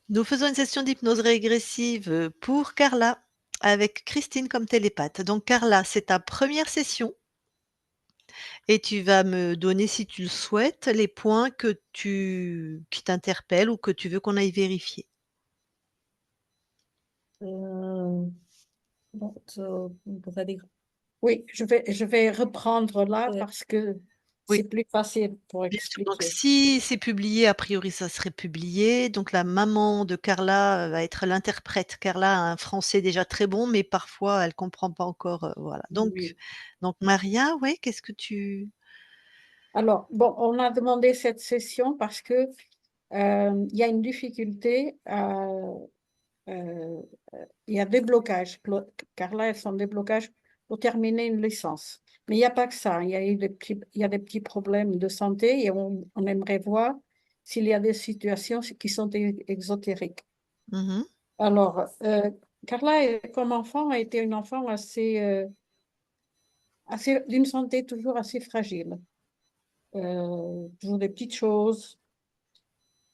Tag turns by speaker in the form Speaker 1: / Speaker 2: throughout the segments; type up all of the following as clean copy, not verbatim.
Speaker 1: Nous faisons une session d'hypnose régressive pour Carla, avec Christine comme télépathe. Donc Carla, c'est ta première session et tu vas me donner, si tu le souhaites, les points qui t'interpellent ou que tu veux qu'on aille vérifier.
Speaker 2: Euh, bon, on pourrait dire. Oui, je vais reprendre là
Speaker 3: Oui.
Speaker 2: parce que
Speaker 1: Oui.
Speaker 2: c'est plus facile pour
Speaker 1: Bien sûr. Donc
Speaker 2: expliquer.
Speaker 1: si c'est publié, a priori, ça serait publié. Donc la maman de Carla, va être l'interprète. Carla a un français déjà très bon, mais parfois elle comprend pas encore, voilà.
Speaker 2: Oui.
Speaker 1: Donc Maria, ouais, qu'est-ce que tu
Speaker 2: Alors, bon, on a demandé cette session parce que il y a une difficulté. Euh, il y a des blocages. Carla, elle sont des blocages pour terminer une licence. Mais il n'y a pas que ça. Il y a des petits problèmes de santé et on aimerait voir s'il y a des situations qui sont exotériques.
Speaker 1: Mmh.
Speaker 2: Alors, Carla, comme enfant, a été une enfant d'une santé toujours assez fragile. Toujours des petites choses.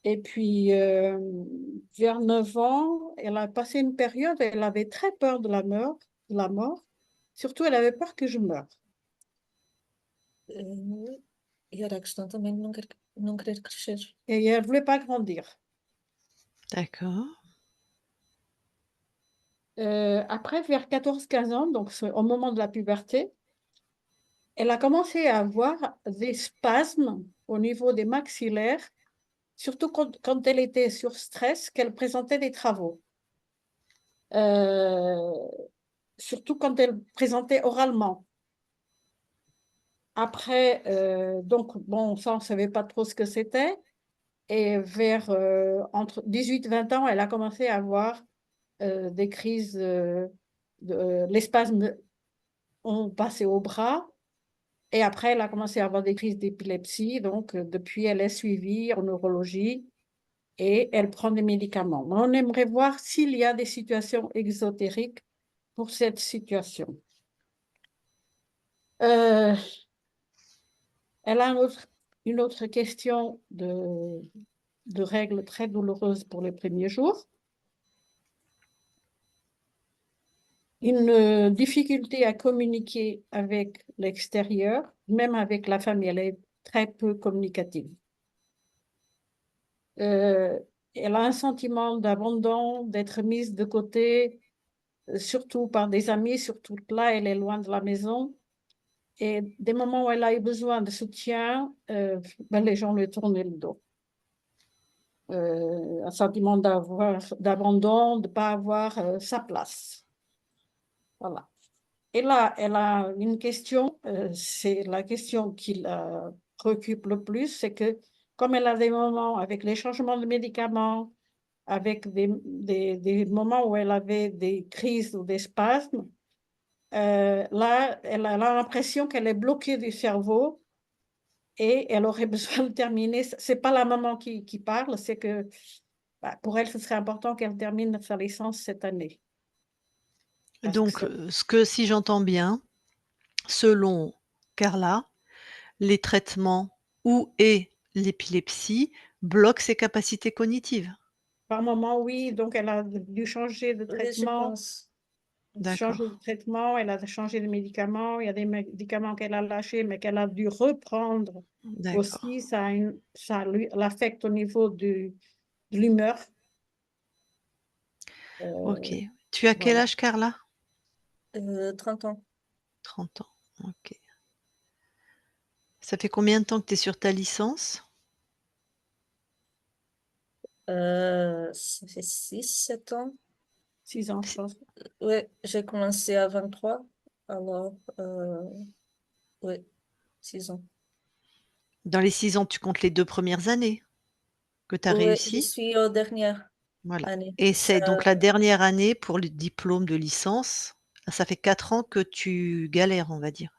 Speaker 2: Et puis, vers 9 ans, elle a passé une période, elle avait très peur de la mort. Surtout, elle avait peur que je meure.
Speaker 3: E era a questão também de não querer crescer.
Speaker 2: Et elle ne voulait pas grandir.
Speaker 1: D'accord.
Speaker 2: Après, vers 14-15 ans, donc au moment de la puberté, elle a commencé à avoir des spasmes au niveau des maxillaires, surtout quand elle était sur stress, qu'elle présentait des travaux. Euh, Surtout quand elle présentait oralement. Après, donc, bon, ça, on ne savait pas trop ce que c'était. Et vers entre 18 et 20 ans, elle a commencé à avoir des crises, les spasmes ont passé au bras. Et après, elle a commencé à avoir des crises d'épilepsie. Donc, depuis, elle est suivie en neurologie et elle prend des médicaments. Mais on aimerait voir s'il y a des situations exotériques pour cette situation. Euh, Elle a une autre question de règles très douloureuses pour les premiers jours. Une difficulté à communiquer avec l'extérieur, même avec la famille, elle est très peu communicative. Elle a un sentiment d'abandon, d'être mise de côté, surtout par des amis, surtout que là, elle est loin de la maison. Et des moments où elle a eu besoin de soutien, ben, les gens lui tournaient le dos. Un sentiment d'abandon, de ne pas avoir sa place. Voilà. Et là, elle a une question, c'est la question qui la préoccupe le plus, c'est que comme elle a des moments avec les changements de médicaments, avec des moments où elle avait des crises ou des spasmes, là, elle a l'impression qu'elle est bloquée du cerveau et elle aurait besoin de terminer. C'est pas la maman qui parle, c'est que bah, pour elle, ce serait important qu'elle termine sa licence cette année.
Speaker 1: Donc, si j'entends bien, selon Carla, les traitements et l'épilepsie bloquent ses capacités cognitives?
Speaker 2: Par moment, oui, donc elle a dû changer de
Speaker 3: Oui, je
Speaker 2: traitement.
Speaker 3: pense.
Speaker 2: Changer de
Speaker 1: D'accord,
Speaker 2: traitement, elle a changé de médicaments. Il y a des médicaments qu'elle a lâchés, mais qu'elle a dû reprendre
Speaker 1: d'accord.
Speaker 2: aussi. Ça l'affecte au niveau de l'humeur.
Speaker 1: OK.
Speaker 2: Euh,
Speaker 1: Tu as quel
Speaker 2: voilà.
Speaker 1: âge, Carla?
Speaker 3: 30 ans.
Speaker 1: 30 ans, OK. Ça fait combien de temps que tu es sur ta licence?
Speaker 3: Ça fait 6, 7 ans.
Speaker 2: 6 ans, je pense.
Speaker 3: Ouais, j'ai commencé à 23. Alors, ouais, 6 ans.
Speaker 1: Dans les 6 ans, tu comptes les 2 premières années que tu as
Speaker 3: Ouais, je
Speaker 1: réussi?
Speaker 3: suis aux dernières
Speaker 1: Voilà,
Speaker 3: années.
Speaker 1: et
Speaker 3: Ça,
Speaker 1: c'est donc la dernière année pour le diplôme de licence. Ça fait 4 ans que tu galères, on va dire?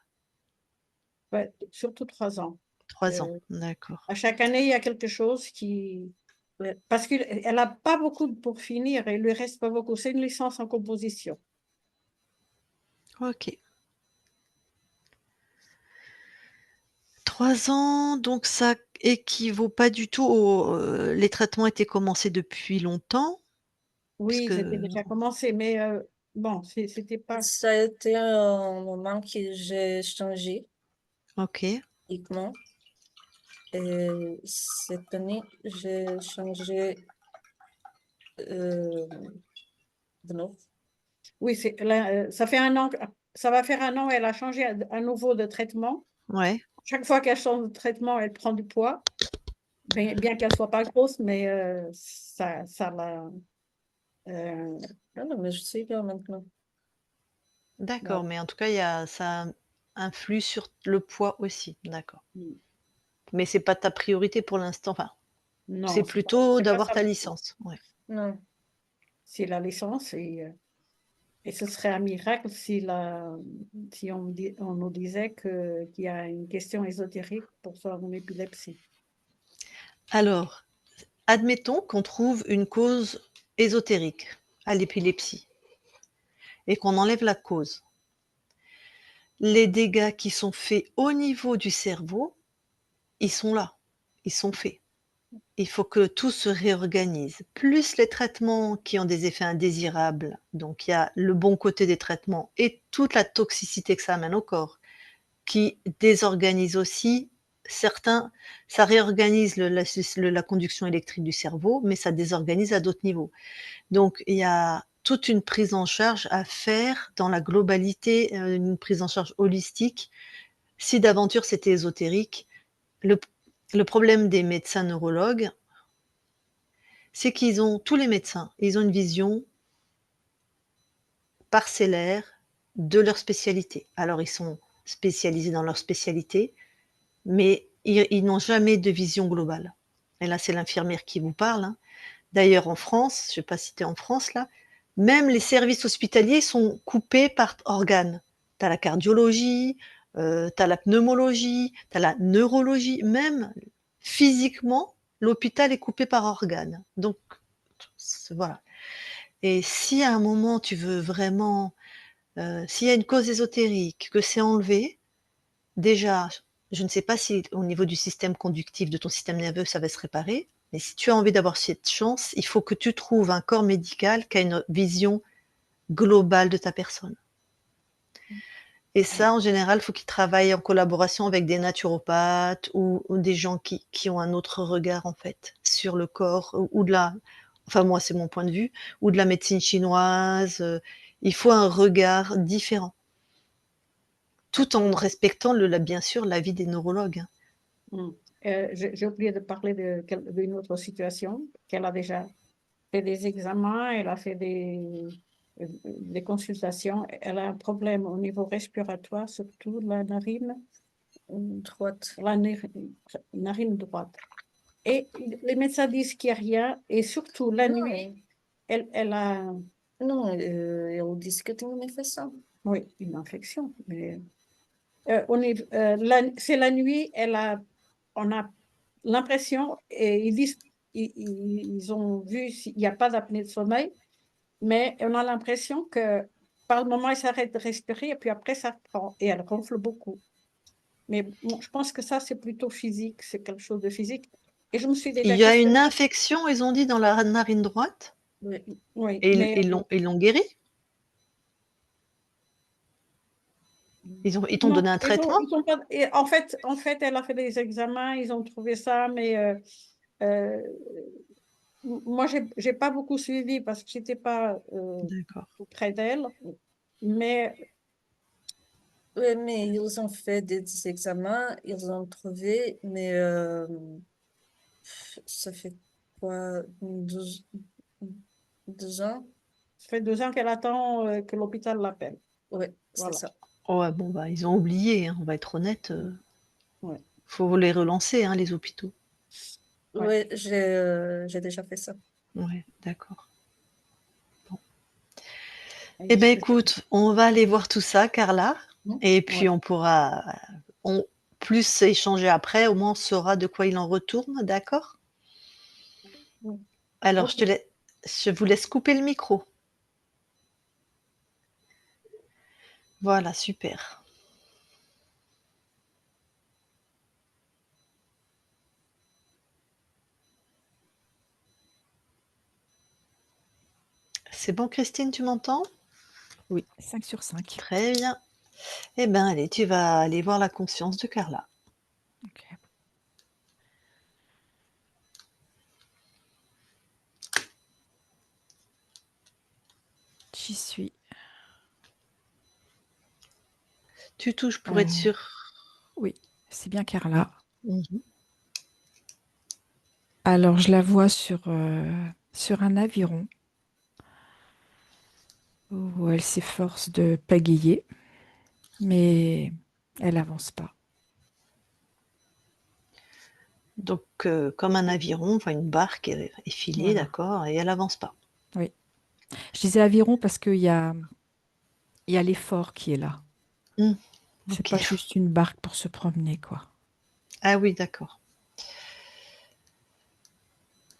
Speaker 2: Ouais, surtout 3 ans.
Speaker 1: 3 ans,
Speaker 2: Euh,
Speaker 1: d'accord.
Speaker 2: à chaque année, il y a quelque chose qui...
Speaker 3: ouais.
Speaker 2: Parce qu'elle n'a pas beaucoup pour finir, il lui reste pas beaucoup. C'est une licence en composition.
Speaker 1: OK. 3 ans, donc ça équivaut pas du tout les traitements étaient commencés depuis longtemps?
Speaker 2: Oui,
Speaker 1: Puisque
Speaker 2: c'était déjà commencé, mais bon, c'était pas...
Speaker 3: Ça a été un moment que j'ai changé
Speaker 1: OK.
Speaker 3: uniquement. Et cette année, j'ai changé de nouveau.
Speaker 2: Oui, ça fait un an, ça va faire un an, elle a changé à nouveau de traitement.
Speaker 1: Ouais.
Speaker 2: Chaque fois qu'elle change de traitement, elle prend du poids, bien qu'elle soit pas grosse, mais ça l'a...
Speaker 3: Ah non, mais je sais bien maintenant.
Speaker 1: D'accord,
Speaker 2: voilà.
Speaker 1: mais en tout cas, ça influe sur le poids aussi. D'accord.
Speaker 2: Mm.
Speaker 1: Mais c'est pas ta priorité pour l'instant, enfin, c'est
Speaker 2: Non,
Speaker 1: plutôt
Speaker 2: c'est pas
Speaker 1: d'avoir
Speaker 2: ça.
Speaker 1: ta licence, ouais.
Speaker 3: Non.
Speaker 2: C'est la licence et ce serait un miracle si on nous disait qu'il y a une question ésotérique pour son épilepsie.
Speaker 1: Alors, admettons qu'on trouve une cause ésotérique à l'épilepsie et qu'on enlève la cause. Les dégâts qui sont faits au niveau du cerveau, ils sont là, ils sont faits. Il faut que tout se réorganise. Plus les traitements qui ont des effets indésirables, donc il y a le bon côté des traitements et toute la toxicité que ça amène au corps, qui désorganise aussi certains ça réorganise la conduction électrique du cerveau, mais ça désorganise à d'autres niveaux. Donc il y a toute une prise en charge à faire dans la globalité, une prise en charge holistique. Si d'aventure c'était ésotérique, le le problème des médecins neurologues, c'est qu'ils ont tous les médecins, ils ont une vision parcellaire de leur spécialité. Alors ils sont spécialisés dans leur spécialité, mais ils n'ont jamais de vision globale. Et là, c'est l'infirmière qui vous parle, hein. D'ailleurs, en France, je ne sais pas si tu es en France là, même les services hospitaliers sont coupés par organes. Tu as la cardiologie, tu as la pneumologie, tu as la neurologie, même physiquement, l'hôpital est coupé par organes. Donc voilà. Et si à un moment tu veux vraiment, s'il y a une cause ésotérique, que c'est enlevé, déjà, je ne sais pas si au niveau du système conductif de ton système nerveux, ça va se réparer, mais si tu as envie d'avoir cette chance, il faut que tu trouves un corps médical qui a une vision globale de ta personne. Et ça, en général, il faut qu'il travaille en collaboration avec des naturopathes ou des gens qui ont un autre regard, en fait, sur le corps ou de la enfin moi, c'est mon point de vue, ou de la médecine chinoise, il faut un regard différent, tout en respectant bien sûr l'avis des neurologues, hein.
Speaker 2: Mm. J'ai oublié de parler d'une autre situation, qu'elle a déjà fait des examens, elle a fait des consultations. Elle a un problème au niveau respiratoire, surtout la narine,
Speaker 3: Droite.
Speaker 2: narine droite. Et les médecins disent qu'il n'y a rien, et surtout la
Speaker 3: Non,
Speaker 2: nuit, elle a
Speaker 3: non, ils disent que tu une infection.
Speaker 2: oui, une infection. Mais c'est la nuit, on a l'impression, et ils disent, ils ont vu s'il n'y a pas d'apnée de sommeil, mais on a l'impression que par le moment, elle s'arrête de respirer, et puis après, ça reprend, et elle ronfle beaucoup. Mais bon, je pense que ça, c'est plutôt physique, c'est quelque chose de physique. Et je me suis
Speaker 1: Il
Speaker 2: déjà
Speaker 1: y a une
Speaker 2: questionnée.
Speaker 1: infection, ils ont dit, dans la narine droite
Speaker 3: Oui.
Speaker 2: Oui,
Speaker 1: et
Speaker 2: mais
Speaker 1: ils l'ont guérie? Ils t'ont
Speaker 2: non,
Speaker 1: donné un traitement?
Speaker 2: ils ont pas. Et en fait, elle a fait des examens, ils ont trouvé ça, mais euh, moi, j'ai pas beaucoup suivi parce que j'étais pas
Speaker 1: D'accord.
Speaker 2: près d'elle. Mais
Speaker 3: Oui, mais ils ont fait des examens, ils ont trouvé, mais ça fait quoi, 12 ans?
Speaker 2: ça fait 2 ans qu'elle attend que l'hôpital l'appelle.
Speaker 3: Oui, c'est
Speaker 2: Voilà.
Speaker 3: ça.
Speaker 1: Ouais, bon, bah, ils ont oublié, hein, on va être honnête,
Speaker 2: Ouais,
Speaker 1: faut les relancer, hein, les hôpitaux.
Speaker 2: ouais.
Speaker 3: Oui, j'ai déjà fait ça.
Speaker 1: Ouais, d'accord.
Speaker 2: Et
Speaker 1: Eh ben, écoute, on va aller voir tout ça, Carla, et
Speaker 2: ouais.
Speaker 1: puis on pourra, on plus échanger après, au moins on saura de quoi il en retourne, d'accord?
Speaker 2: Ouais.
Speaker 1: Alors
Speaker 2: Ok.
Speaker 1: je vous laisse couper le micro. Voilà, super. C'est bon, Christine, tu m'entends?
Speaker 4: Oui, 5 sur 5.
Speaker 1: Très bien. Eh ben, allez, tu vas aller voir la conscience de Carla.
Speaker 4: Ok. J'y suis.
Speaker 1: Tu touches pour être sûr.
Speaker 4: Oui, c'est bien Carla.
Speaker 1: Mhm.
Speaker 4: Alors, je la vois sur un aviron où elle s'efforce de pagayer, mais elle avance pas.
Speaker 1: Donc, comme un aviron, enfin une barque est filée,
Speaker 4: Voilà.
Speaker 1: d'accord, et elle avance pas.
Speaker 4: Oui. Je disais aviron parce qu'il y a l'effort qui est là.
Speaker 1: Hmm,
Speaker 4: C'est
Speaker 1: ok.
Speaker 4: pas juste une barque pour se promener, quoi.
Speaker 1: Ah oui, d'accord.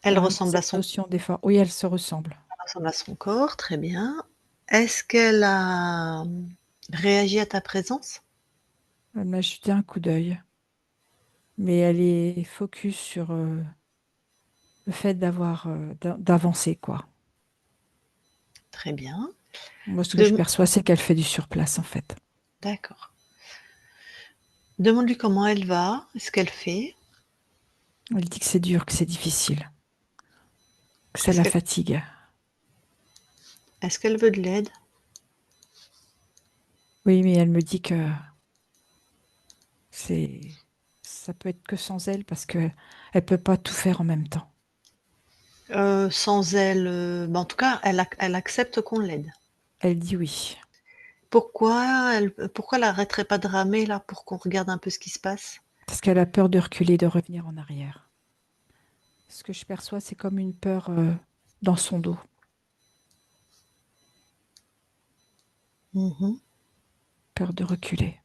Speaker 1: Elle
Speaker 4: Vraiment
Speaker 1: ressemble à
Speaker 4: cette
Speaker 1: son,
Speaker 4: notion d'effort. Oui, elle se ressemble.
Speaker 1: corps, très bien. Est-ce qu'elle a réagi à ta présence?
Speaker 4: Elle m'a jeté un coup d'œil, mais elle est focus sur le fait d'avancer, quoi.
Speaker 1: Très bien.
Speaker 4: Moi, ce que je
Speaker 1: De-
Speaker 4: perçois, c'est qu'elle fait du surplace, en fait.
Speaker 1: D'accord. Demande-lui comment elle va, ce qu'elle fait.
Speaker 4: Elle dit que c'est dur, que c'est difficile, que ça
Speaker 1: Est-ce
Speaker 4: la
Speaker 1: qu'elle
Speaker 4: fatigue.
Speaker 1: est-ce qu'elle veut de l'aide?
Speaker 4: Oui, mais elle me dit que c'est, ça peut être que sans elle parce que elle peut pas tout faire en même temps.
Speaker 1: Sans elle, en tout cas, elle accepte qu'on l'aide.
Speaker 4: Elle dit oui,
Speaker 1: Pourquoi elle arrêterait pas de ramer là pour qu'on regarde un peu ce qui se passe?
Speaker 4: parce qu'elle a peur de reculer, de revenir en arrière. Ce que je perçois, c'est comme une peur dans son dos,
Speaker 1: Mhm.
Speaker 4: peur de reculer.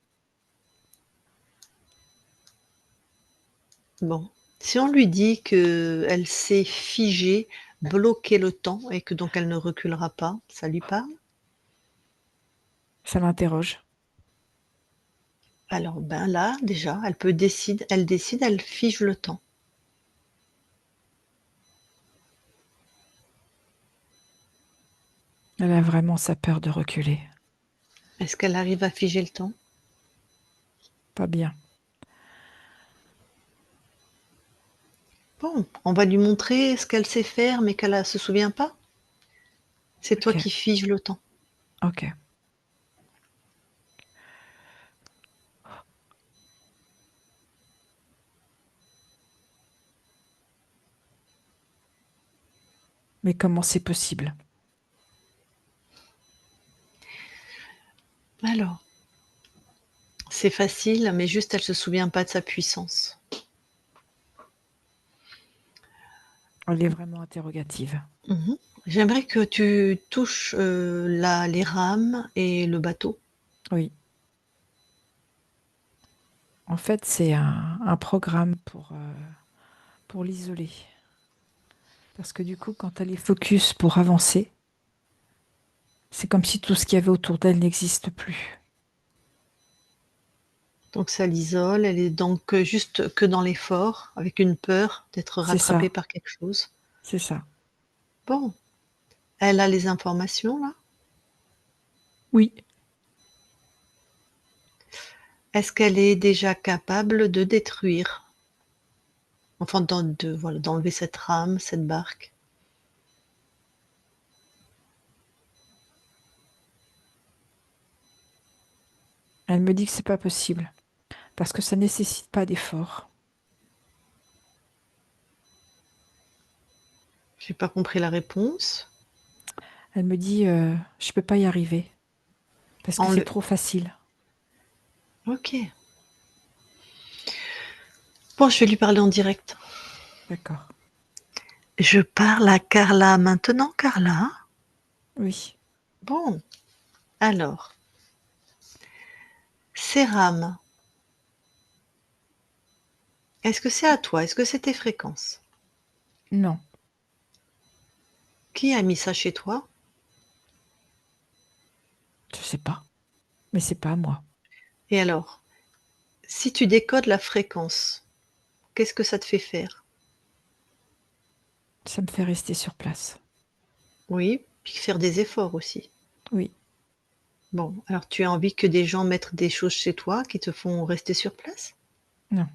Speaker 1: Bon, si on lui dit que elle s'est figée, bloquer le temps et que donc elle ne reculera pas, ça lui parle?
Speaker 4: Ça l'interroge.
Speaker 1: Alors ben là, déjà, elle décide, elle fige le temps.
Speaker 4: Elle a vraiment sa peur de reculer.
Speaker 1: Est-ce qu'elle arrive à figer le temps?
Speaker 4: Pas bien.
Speaker 1: Bon, on va lui montrer ce qu'elle sait faire, mais qu'elle se souvient pas. C'est toi
Speaker 4: Ok,
Speaker 1: qui figes le temps.
Speaker 4: ok. Mais comment c'est possible?
Speaker 1: Alors, c'est facile, mais juste elle se souvient pas de sa puissance.
Speaker 4: Elle est vraiment interrogative.
Speaker 1: Mhm. J'aimerais que tu touches les rames et le bateau.
Speaker 4: Oui. En fait, c'est un programme pour l'isoler. Parce que du coup, quand elle est focus pour avancer, c'est comme si tout ce qu'il y avait autour d'elle n'existe plus.
Speaker 1: Donc ça l'isole, elle est donc juste que dans l'effort, avec une peur d'être
Speaker 4: C'est
Speaker 1: rattrapée
Speaker 4: ça,
Speaker 1: par quelque chose.
Speaker 4: c'est ça.
Speaker 1: Bon, elle a les informations là.
Speaker 4: Oui,
Speaker 1: Est-ce qu'elle est déjà capable de détruire, enfin voilà, d'enlever cette rame, cette barque?
Speaker 4: elle me dit que c'est pas possible parce que ça nécessite pas d'effort.
Speaker 1: J'ai pas compris la réponse.
Speaker 4: Elle me dit je peux pas y arriver parce que c'est
Speaker 1: Enle-
Speaker 4: trop facile.
Speaker 1: Ok. Bon, je vais lui parler en direct.
Speaker 4: D'accord.
Speaker 1: Je parle à Carla maintenant, Carla.
Speaker 4: Oui.
Speaker 1: Bon, alors, ces rames, est-ce que c'est à toi? Est-ce que c'est tes fréquences?
Speaker 4: Non,
Speaker 1: Qui a mis ça chez toi?
Speaker 4: je sais pas. Mais c'est pas à moi.
Speaker 1: Et alors, si tu décodes la fréquence, qu'est-ce que ça te fait faire?
Speaker 4: Ça me fait rester sur place.
Speaker 1: Oui, Puis faire des efforts aussi.
Speaker 4: Oui.
Speaker 1: Bon, alors tu as envie que des gens mettent des choses chez toi qui te font rester sur place?
Speaker 4: Non.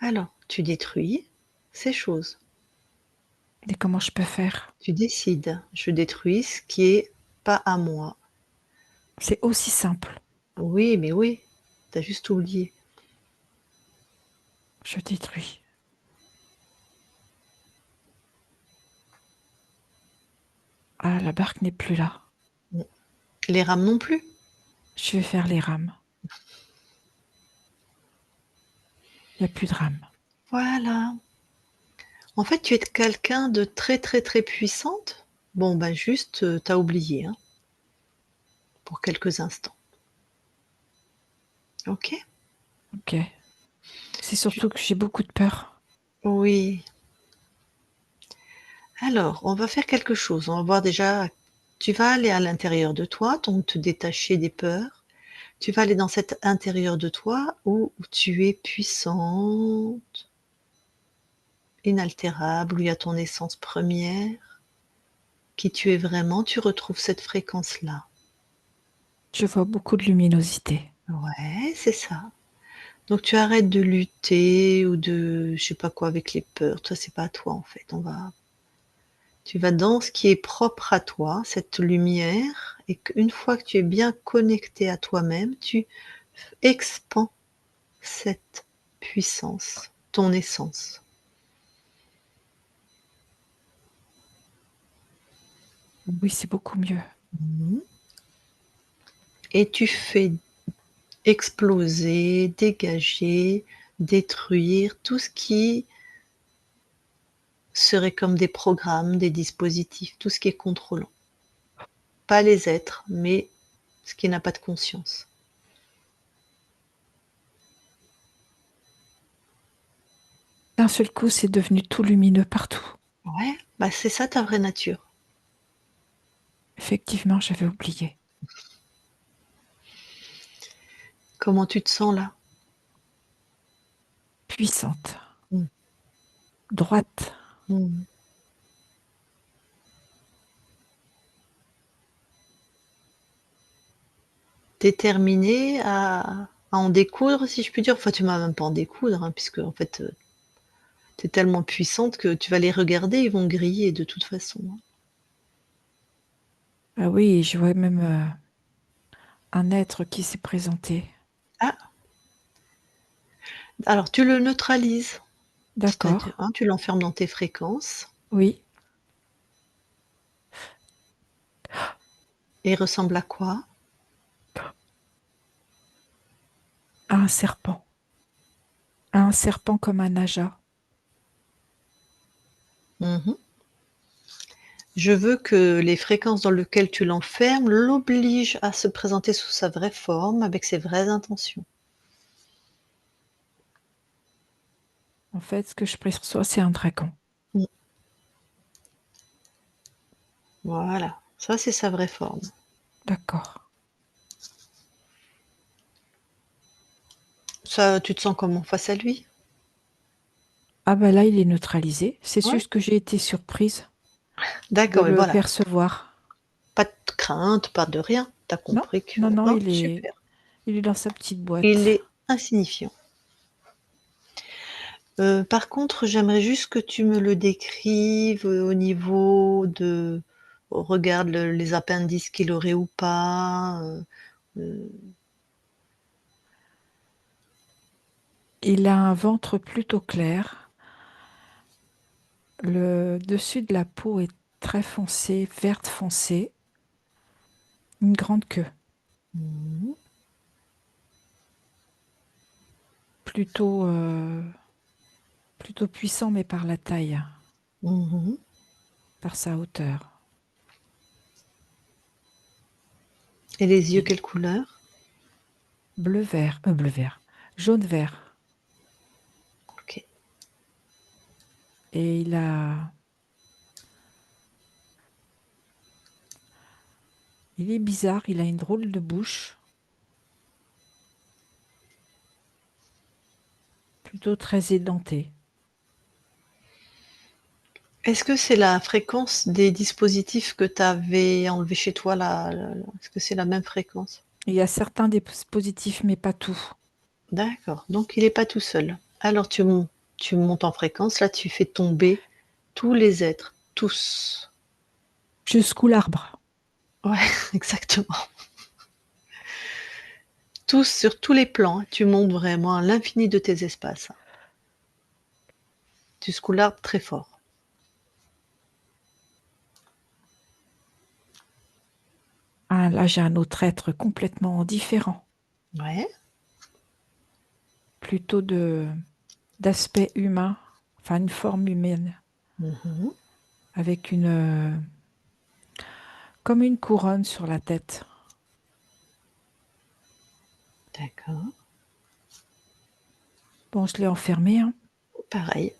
Speaker 1: Alors, tu détruis ces choses.
Speaker 4: Et comment je peux faire?
Speaker 1: Tu décides, je détruis ce qui est pas à moi.
Speaker 4: C'est aussi simple.
Speaker 1: Oui, mais oui, tu as juste oublié.
Speaker 4: Je détruis. Ah, la barque n'est plus là.
Speaker 1: Les rames non plus.
Speaker 4: Je vais faire les rames. Il n'y a plus de rames.
Speaker 1: Voilà. En fait, tu es quelqu'un de très, très, très puissante. Bon, ben juste, tu as oublié, hein, pour quelques instants. OK?
Speaker 4: Ok. C'est surtout que j'ai beaucoup de peur.
Speaker 1: Oui. Alors, on va faire quelque chose. On va voir déjà, tu vas aller à l'intérieur de toi, donc te détacher des peurs. Tu vas aller dans cet intérieur de toi où tu es puissante, inaltérable, où il y a ton essence première, qui tu es vraiment, tu retrouves cette fréquence-là.
Speaker 4: Je vois beaucoup de luminosité.
Speaker 1: Ouais, c'est ça. Donc tu arrêtes de lutter ou de je sais pas quoi avec les peurs. Toi, c'est pas à toi en fait. Tu vas dans ce qui est propre à toi, cette lumière, et qu'une fois que tu es bien connecté à toi-même, tu expands cette puissance, ton essence.
Speaker 4: Oui, c'est beaucoup mieux.
Speaker 1: Mhm. Et tu fais exploser, dégager, détruire tout ce qui serait comme des programmes, des dispositifs, tout ce qui est contrôlant. Pas les êtres, mais ce qui n'a pas de conscience.
Speaker 4: D'un seul coup, c'est devenu tout lumineux partout.
Speaker 1: Ouais, bah c'est ça ta vraie nature.
Speaker 4: Effectivement, j'avais oublié.
Speaker 1: Comment tu te sens là?
Speaker 4: Puissante,
Speaker 1: Mm.
Speaker 4: droite.
Speaker 1: Mm. Déterminée à en découdre, si je puis dire. Enfin, tu m'as même pas en découdre, hein, puisque en fait, tu es tellement puissante que tu vas les regarder, ils vont griller de toute façon, hein.
Speaker 4: Ah oui, je vois même un être qui s'est présenté.
Speaker 1: Ah, alors tu le neutralises, c'est-à-dire,
Speaker 4: D'accord.
Speaker 1: hein, tu l'enfermes dans tes fréquences
Speaker 4: Oui,
Speaker 1: et il ressemble à quoi?
Speaker 4: à un serpent. À un serpent comme un naja.
Speaker 1: Mhm. Je veux que les fréquences dans lesquelles tu l'enfermes l'obligent à se présenter sous sa vraie forme, avec ses vraies intentions.
Speaker 4: En fait, ce que je perçois, c'est un dragon.
Speaker 1: Mm. Voilà, ça c'est sa vraie forme.
Speaker 4: D'accord.
Speaker 1: Ça, tu te sens comment face à lui?
Speaker 4: Ah bah là, il est neutralisé. C'est
Speaker 1: Ouais,
Speaker 4: juste que j'ai été surprise de
Speaker 1: d'accord, et
Speaker 4: le
Speaker 1: voilà.
Speaker 4: percevoir.
Speaker 1: Pas de crainte, pas de rien. T'as
Speaker 4: Non,
Speaker 1: compris que
Speaker 4: non, non,
Speaker 1: non, super.
Speaker 4: il est dans sa petite
Speaker 1: Il
Speaker 4: boîte.
Speaker 1: est insignifiant. Par contre, j'aimerais juste que tu me le décrives, au niveau de regarde les appendices qu'il aurait ou pas, heu,
Speaker 4: Il a un ventre plutôt clair. Le dessus de la peau est très foncé, verte foncée. Une grande queue.
Speaker 1: mmh
Speaker 4: Plutôt, plutôt puissant, mais par la taille,
Speaker 1: mh.
Speaker 4: par sa hauteur.
Speaker 1: Et les yeux,
Speaker 4: Et
Speaker 1: quelle couleur?
Speaker 4: bleu vert, jaune-vert.
Speaker 1: OK.
Speaker 4: Et il est bizarre, il a une drôle de bouche, plutôt très édentée.
Speaker 1: Est-ce que c'est la fréquence des dispositifs que tu avais enlevés chez toi là, est-ce que c'est la même fréquence?
Speaker 4: Il y a certains dispositifs, mais pas tout.
Speaker 1: D'accord, donc il est pas tout seul. Alors tu montes en fréquence, là tu fais tomber tous les êtres, tous.
Speaker 4: Jusqu'où l'arbre.
Speaker 1: Ouais, exactement. Tous, sur tous les plans, hein. Tu montes vraiment à l'infini de tes espaces. Tu scoulardes très fort.
Speaker 4: Ah, là, j'ai un autre être complètement différent,
Speaker 1: Ouais.
Speaker 4: plutôt d'aspect humain, enfin une forme humaine,
Speaker 1: Mmh.
Speaker 4: avec comme une couronne sur la tête.
Speaker 1: D'accord.
Speaker 4: Bon, je l'ai enfermé, hein.
Speaker 1: Pareil.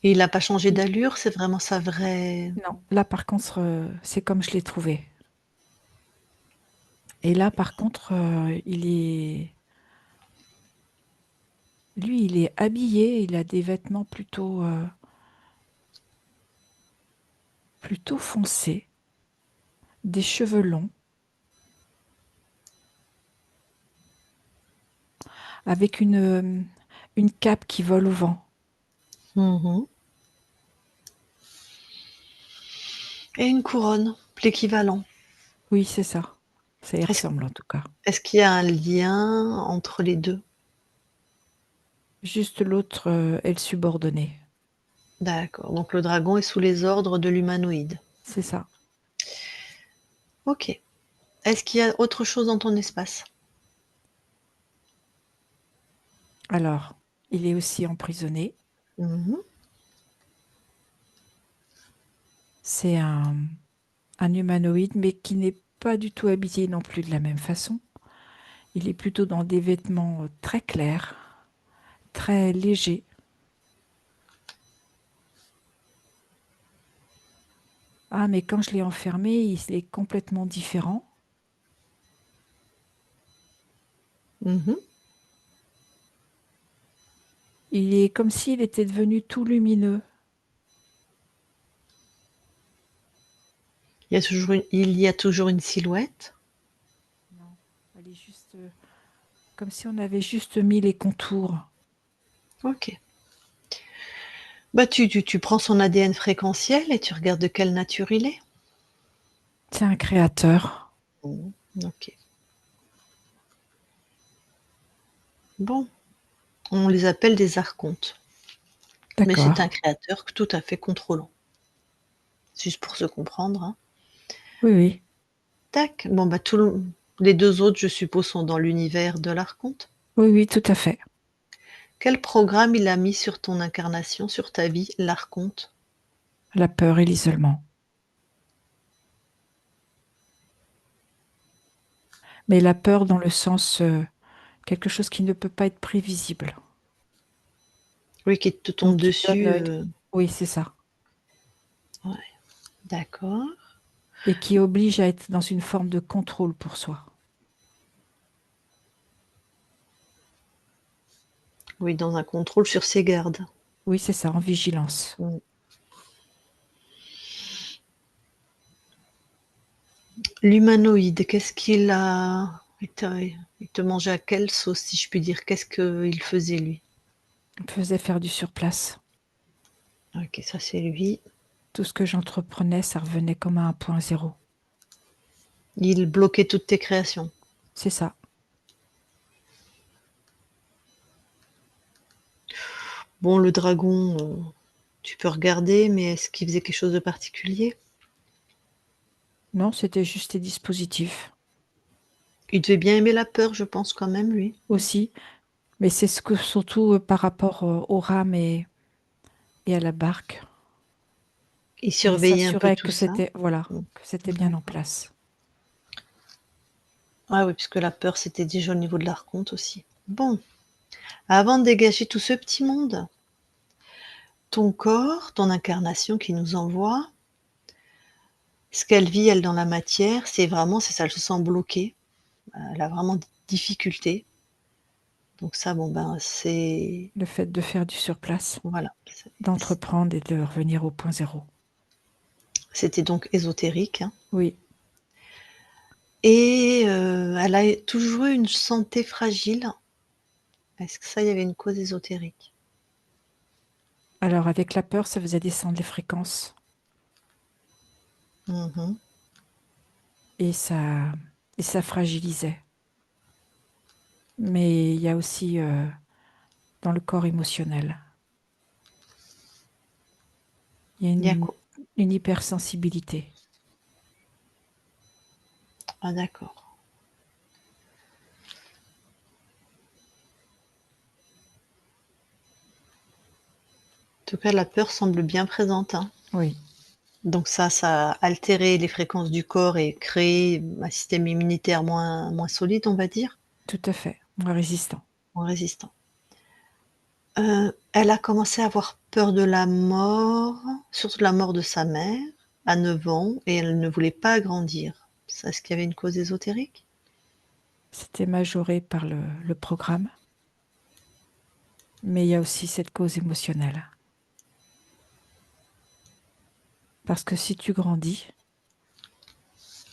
Speaker 1: Et il n'a pas changé d'allure, c'est vraiment sa vraie.
Speaker 4: Non, là, par contre, c'est comme je l'ai trouvé. Et là, par contre, lui, il est habillé, il a des vêtements plutôt foncés, des cheveux longs, avec une cape qui vole au vent.
Speaker 1: Mmh. Et une couronne, l'équivalent.
Speaker 4: Oui, c'est ça. Ça y
Speaker 1: Est-ce
Speaker 4: ressemble en tout cas.
Speaker 1: est-ce qu'il y a un lien entre les 2?
Speaker 4: Juste l'autre est le subordonné.
Speaker 1: D'accord, donc le dragon est sous les ordres de l'humanoïde.
Speaker 4: C'est ça.
Speaker 1: OK. Est-ce qu'il y a autre chose dans ton espace?
Speaker 4: Alors, il est aussi emprisonné.
Speaker 1: Mmh.
Speaker 4: C'est un humanoïde, mais qui n'est pas du tout habillé non plus de la même façon. Il est plutôt dans des vêtements très clairs, très légers. Ah, mais quand je l'ai enfermé, il est complètement différent.
Speaker 1: Mmh.
Speaker 4: Il est comme s'il était devenu tout lumineux.
Speaker 1: Il y a toujours une silhouette?
Speaker 4: Non, elle est juste comme si on avait juste mis les contours.
Speaker 1: OK. Bah, tu prends son ADN fréquentiel et tu regardes de quelle nature il est?
Speaker 4: C'est un créateur.
Speaker 1: Mmh. OK. Bon, on les appelle des archontes, mais c'est
Speaker 4: D'accord.
Speaker 1: un créateur tout à fait contrôlant. Juste pour se comprendre, hein.
Speaker 4: Oui, oui.
Speaker 1: Tac, bon, bah, les 2 autres, je suppose, sont dans l'univers de l'archonte.
Speaker 4: Oui, oui, tout à fait.
Speaker 1: Quel programme il a mis sur ton incarnation, sur ta vie, l'archonte?
Speaker 4: La peur et l'isolement. Mais la peur dans le sens quelque chose qui ne peut pas être prévisible.
Speaker 1: Oui, qui te tombe
Speaker 4: Donc qui donne...
Speaker 1: dessus,
Speaker 4: oui, c'est ça.
Speaker 1: ouais, d'accord.
Speaker 4: Et qui oblige à être dans une forme de contrôle pour soi.
Speaker 1: Oui, dans un contrôle sur ses gardes.
Speaker 4: Oui, c'est ça, en vigilance.
Speaker 1: Mmh. L'humanoïde, qu'est-ce qu'il a il te mangeait à quelle sauce, si je puis dire? Qu'est-ce qu'il faisait lui?
Speaker 4: On me faisait faire du surplace.
Speaker 1: OK, ça c'est lui.
Speaker 4: Tout ce que j'entreprenais, ça revenait comme à un point zéro.
Speaker 1: Il bloquait toutes tes créations.
Speaker 4: C'est ça.
Speaker 1: Bon, le dragon, tu peux regarder, mais est-ce qu'il faisait quelque chose de particulier?
Speaker 4: Non, c'était juste des dispositifs
Speaker 1: Il devait bien aimer la peur, je pense quand même lui.
Speaker 4: aussi. Mais c'est ce que surtout par rapport aux rames et à la barque.
Speaker 1: Il
Speaker 4: Il
Speaker 1: surveillait un peu
Speaker 4: s'assurait
Speaker 1: tout
Speaker 4: que
Speaker 1: ça.
Speaker 4: c'était, voilà,
Speaker 1: Mmh.
Speaker 4: que c'était bien en
Speaker 1: D'accord.
Speaker 4: place.
Speaker 1: Ah oui, puisque la peur, c'était déjà au niveau de l'archonte aussi. Bon, avant de dégager tout ce petit monde, ton corps, ton incarnation qui nous envoie, ce qu'elle vit, elle, dans la matière, c'est ça, elle se sent bloquée. Elle a vraiment des difficultés Donc ça, bon, ben, c'est...
Speaker 4: Le fait de faire du surplace,
Speaker 1: Voilà.
Speaker 4: d'entreprendre et de revenir au point zéro.
Speaker 1: C'était donc ésotérique, hein.
Speaker 4: Oui,
Speaker 1: Et elle a toujours eu une santé fragile. Est-ce que ça, il y avait une cause ésotérique?
Speaker 4: alors avec la peur, ça faisait descendre les fréquences
Speaker 1: Mhm.
Speaker 4: et ça fragilisait. Mais il y a aussi dans le corps émotionnel, il y a
Speaker 1: Il y a quoi?
Speaker 4: une hypersensibilité.
Speaker 1: Ah, d'accord. En tout cas, la peur semble bien présente, hein.
Speaker 4: Oui,
Speaker 1: Donc ça a altéré les fréquences du corps et créé un système immunitaire moins solide, on va dire,
Speaker 4: tout à fait, moins résistant.
Speaker 1: moins résistant. Elle a commencé à avoir peur de la mort, surtout de la mort de sa mère, à 9 ans, et elle ne voulait pas grandir. Ça, est-ce qu'il y avait une cause ésotérique?
Speaker 4: C'était majoré par le programme, mais il y a aussi cette cause émotionnelle. Parce que si tu grandis,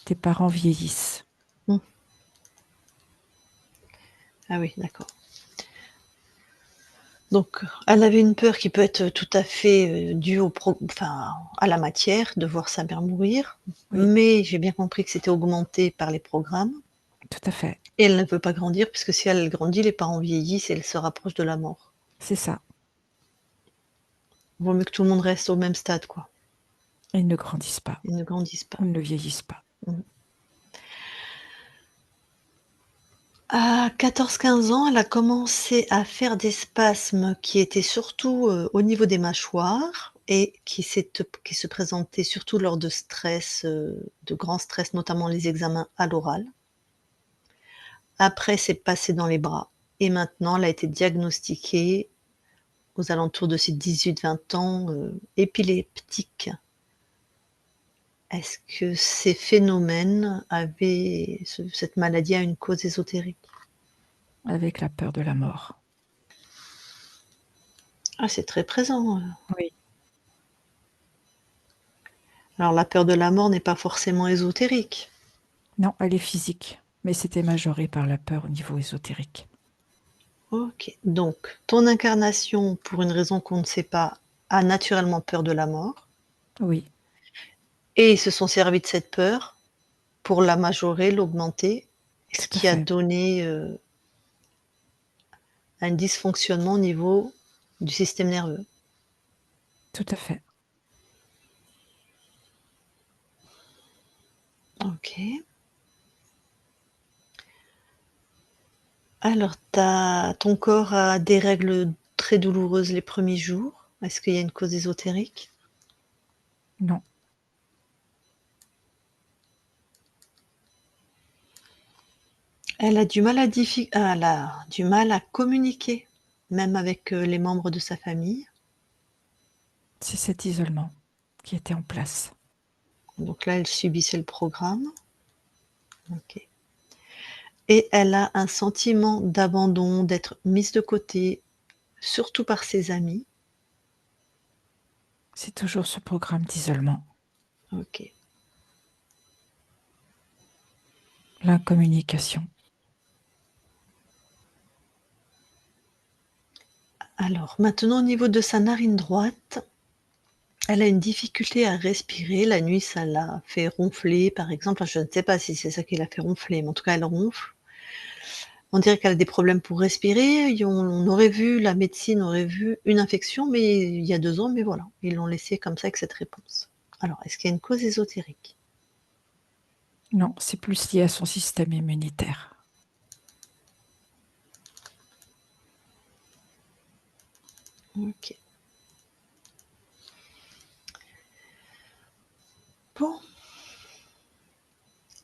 Speaker 4: tes parents vieillissent.
Speaker 1: Mmh. Ah oui, d'accord. Donc, elle avait une peur qui peut être tout à fait, due enfin, à la matière, de voir sa mère mourir,
Speaker 4: Oui,
Speaker 1: mais j'ai bien compris que c'était augmenté par les programmes
Speaker 4: tout à fait,
Speaker 1: et elle ne veut pas grandir puisque si elle grandit, les parents vieillissent et elle se rapproche de la mort.
Speaker 4: c'est ça.
Speaker 1: Vaut mieux que tout le monde reste au même stade, quoi.
Speaker 4: Ils ne grandissent pas,
Speaker 1: Ils ne grandissent pas.
Speaker 4: ou ne vieillissent pas.
Speaker 1: Mmh. À 14-15 ans, elle a commencé à faire des spasmes qui étaient surtout, au niveau des mâchoires et qui se présentaient surtout lors de stress, de grands stress, notamment les examens à l'oral. Après, c'est passé dans les bras et maintenant, elle a été diagnostiquée aux alentours de ses 18-20 ans, épileptique. Est-ce que ces phénomènes avaient cette maladie a une cause ésotérique?
Speaker 4: Avec la peur de la mort.
Speaker 1: Ah, c'est très présent,
Speaker 4: Oui.
Speaker 1: Alors la peur de la mort n'est pas forcément ésotérique.
Speaker 4: Non, elle est physique, mais c'était majoré par la peur au niveau ésotérique.
Speaker 1: OK. Donc ton incarnation, pour une raison qu'on ne sait pas, a naturellement peur de la mort
Speaker 4: Oui,
Speaker 1: et ils se sont servis de cette peur pour la majorer, l'augmenter, ce
Speaker 4: tout à
Speaker 1: qui a
Speaker 4: fait,
Speaker 1: donné, un dysfonctionnement au niveau du système nerveux.
Speaker 4: tout à fait.
Speaker 1: OK. Alors ton corps a des règles très douloureuses les premiers jours. Est-ce qu'il y a une cause ésotérique?
Speaker 4: Non,
Speaker 1: Elle a du mal à communiquer, même avec, les membres de sa famille.
Speaker 4: c'est cet isolement qui était en place.
Speaker 1: Donc là, elle subissait le programme. OK. Et elle a un sentiment d'abandon, d'être mise de côté, surtout par ses amis.
Speaker 4: C'est toujours ce programme d'isolement,
Speaker 1: OK.
Speaker 4: l'incommunication.
Speaker 1: Alors maintenant au niveau de sa narine droite, elle a une difficulté à respirer. La nuit, ça l'a fait ronfler, par exemple. Enfin, je ne sais pas si c'est ça qui l'a fait ronfler, mais en tout cas, elle ronfle. On dirait qu'elle a des problèmes pour respirer. On aurait vu la médecine aurait vu une infection, mais il y a 2 ans, mais voilà, ils l'ont laissée comme ça avec cette réponse. Alors, est-ce qu'il y a une cause ésotérique?
Speaker 4: Non, c'est plus lié à son système immunitaire.
Speaker 1: OK. Bon.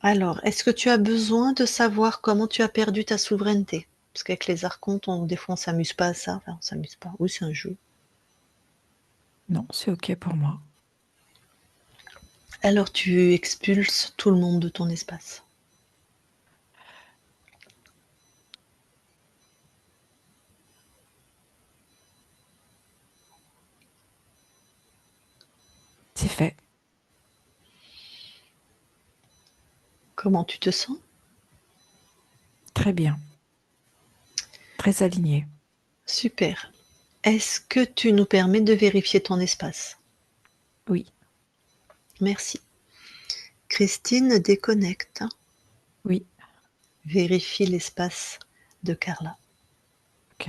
Speaker 1: Alors, est-ce que tu as besoin de savoir comment tu as perdu ta souveraineté? Parce qu'avec les archontes, des fois, on s'amuse pas à ça. Enfin, on s'amuse pas. Oui, c'est un jeu.
Speaker 4: Non, c'est OK pour moi.
Speaker 1: Alors, tu expulses tout le monde de ton espace. Comment tu te sens?
Speaker 4: Très bien, très aligné.
Speaker 1: Super. Est-ce que tu nous permets de vérifier ton espace?
Speaker 4: Oui,
Speaker 1: Merci. Christine déconnecte.
Speaker 4: oui,
Speaker 1: Vérifie l'espace de Carla.
Speaker 4: ok.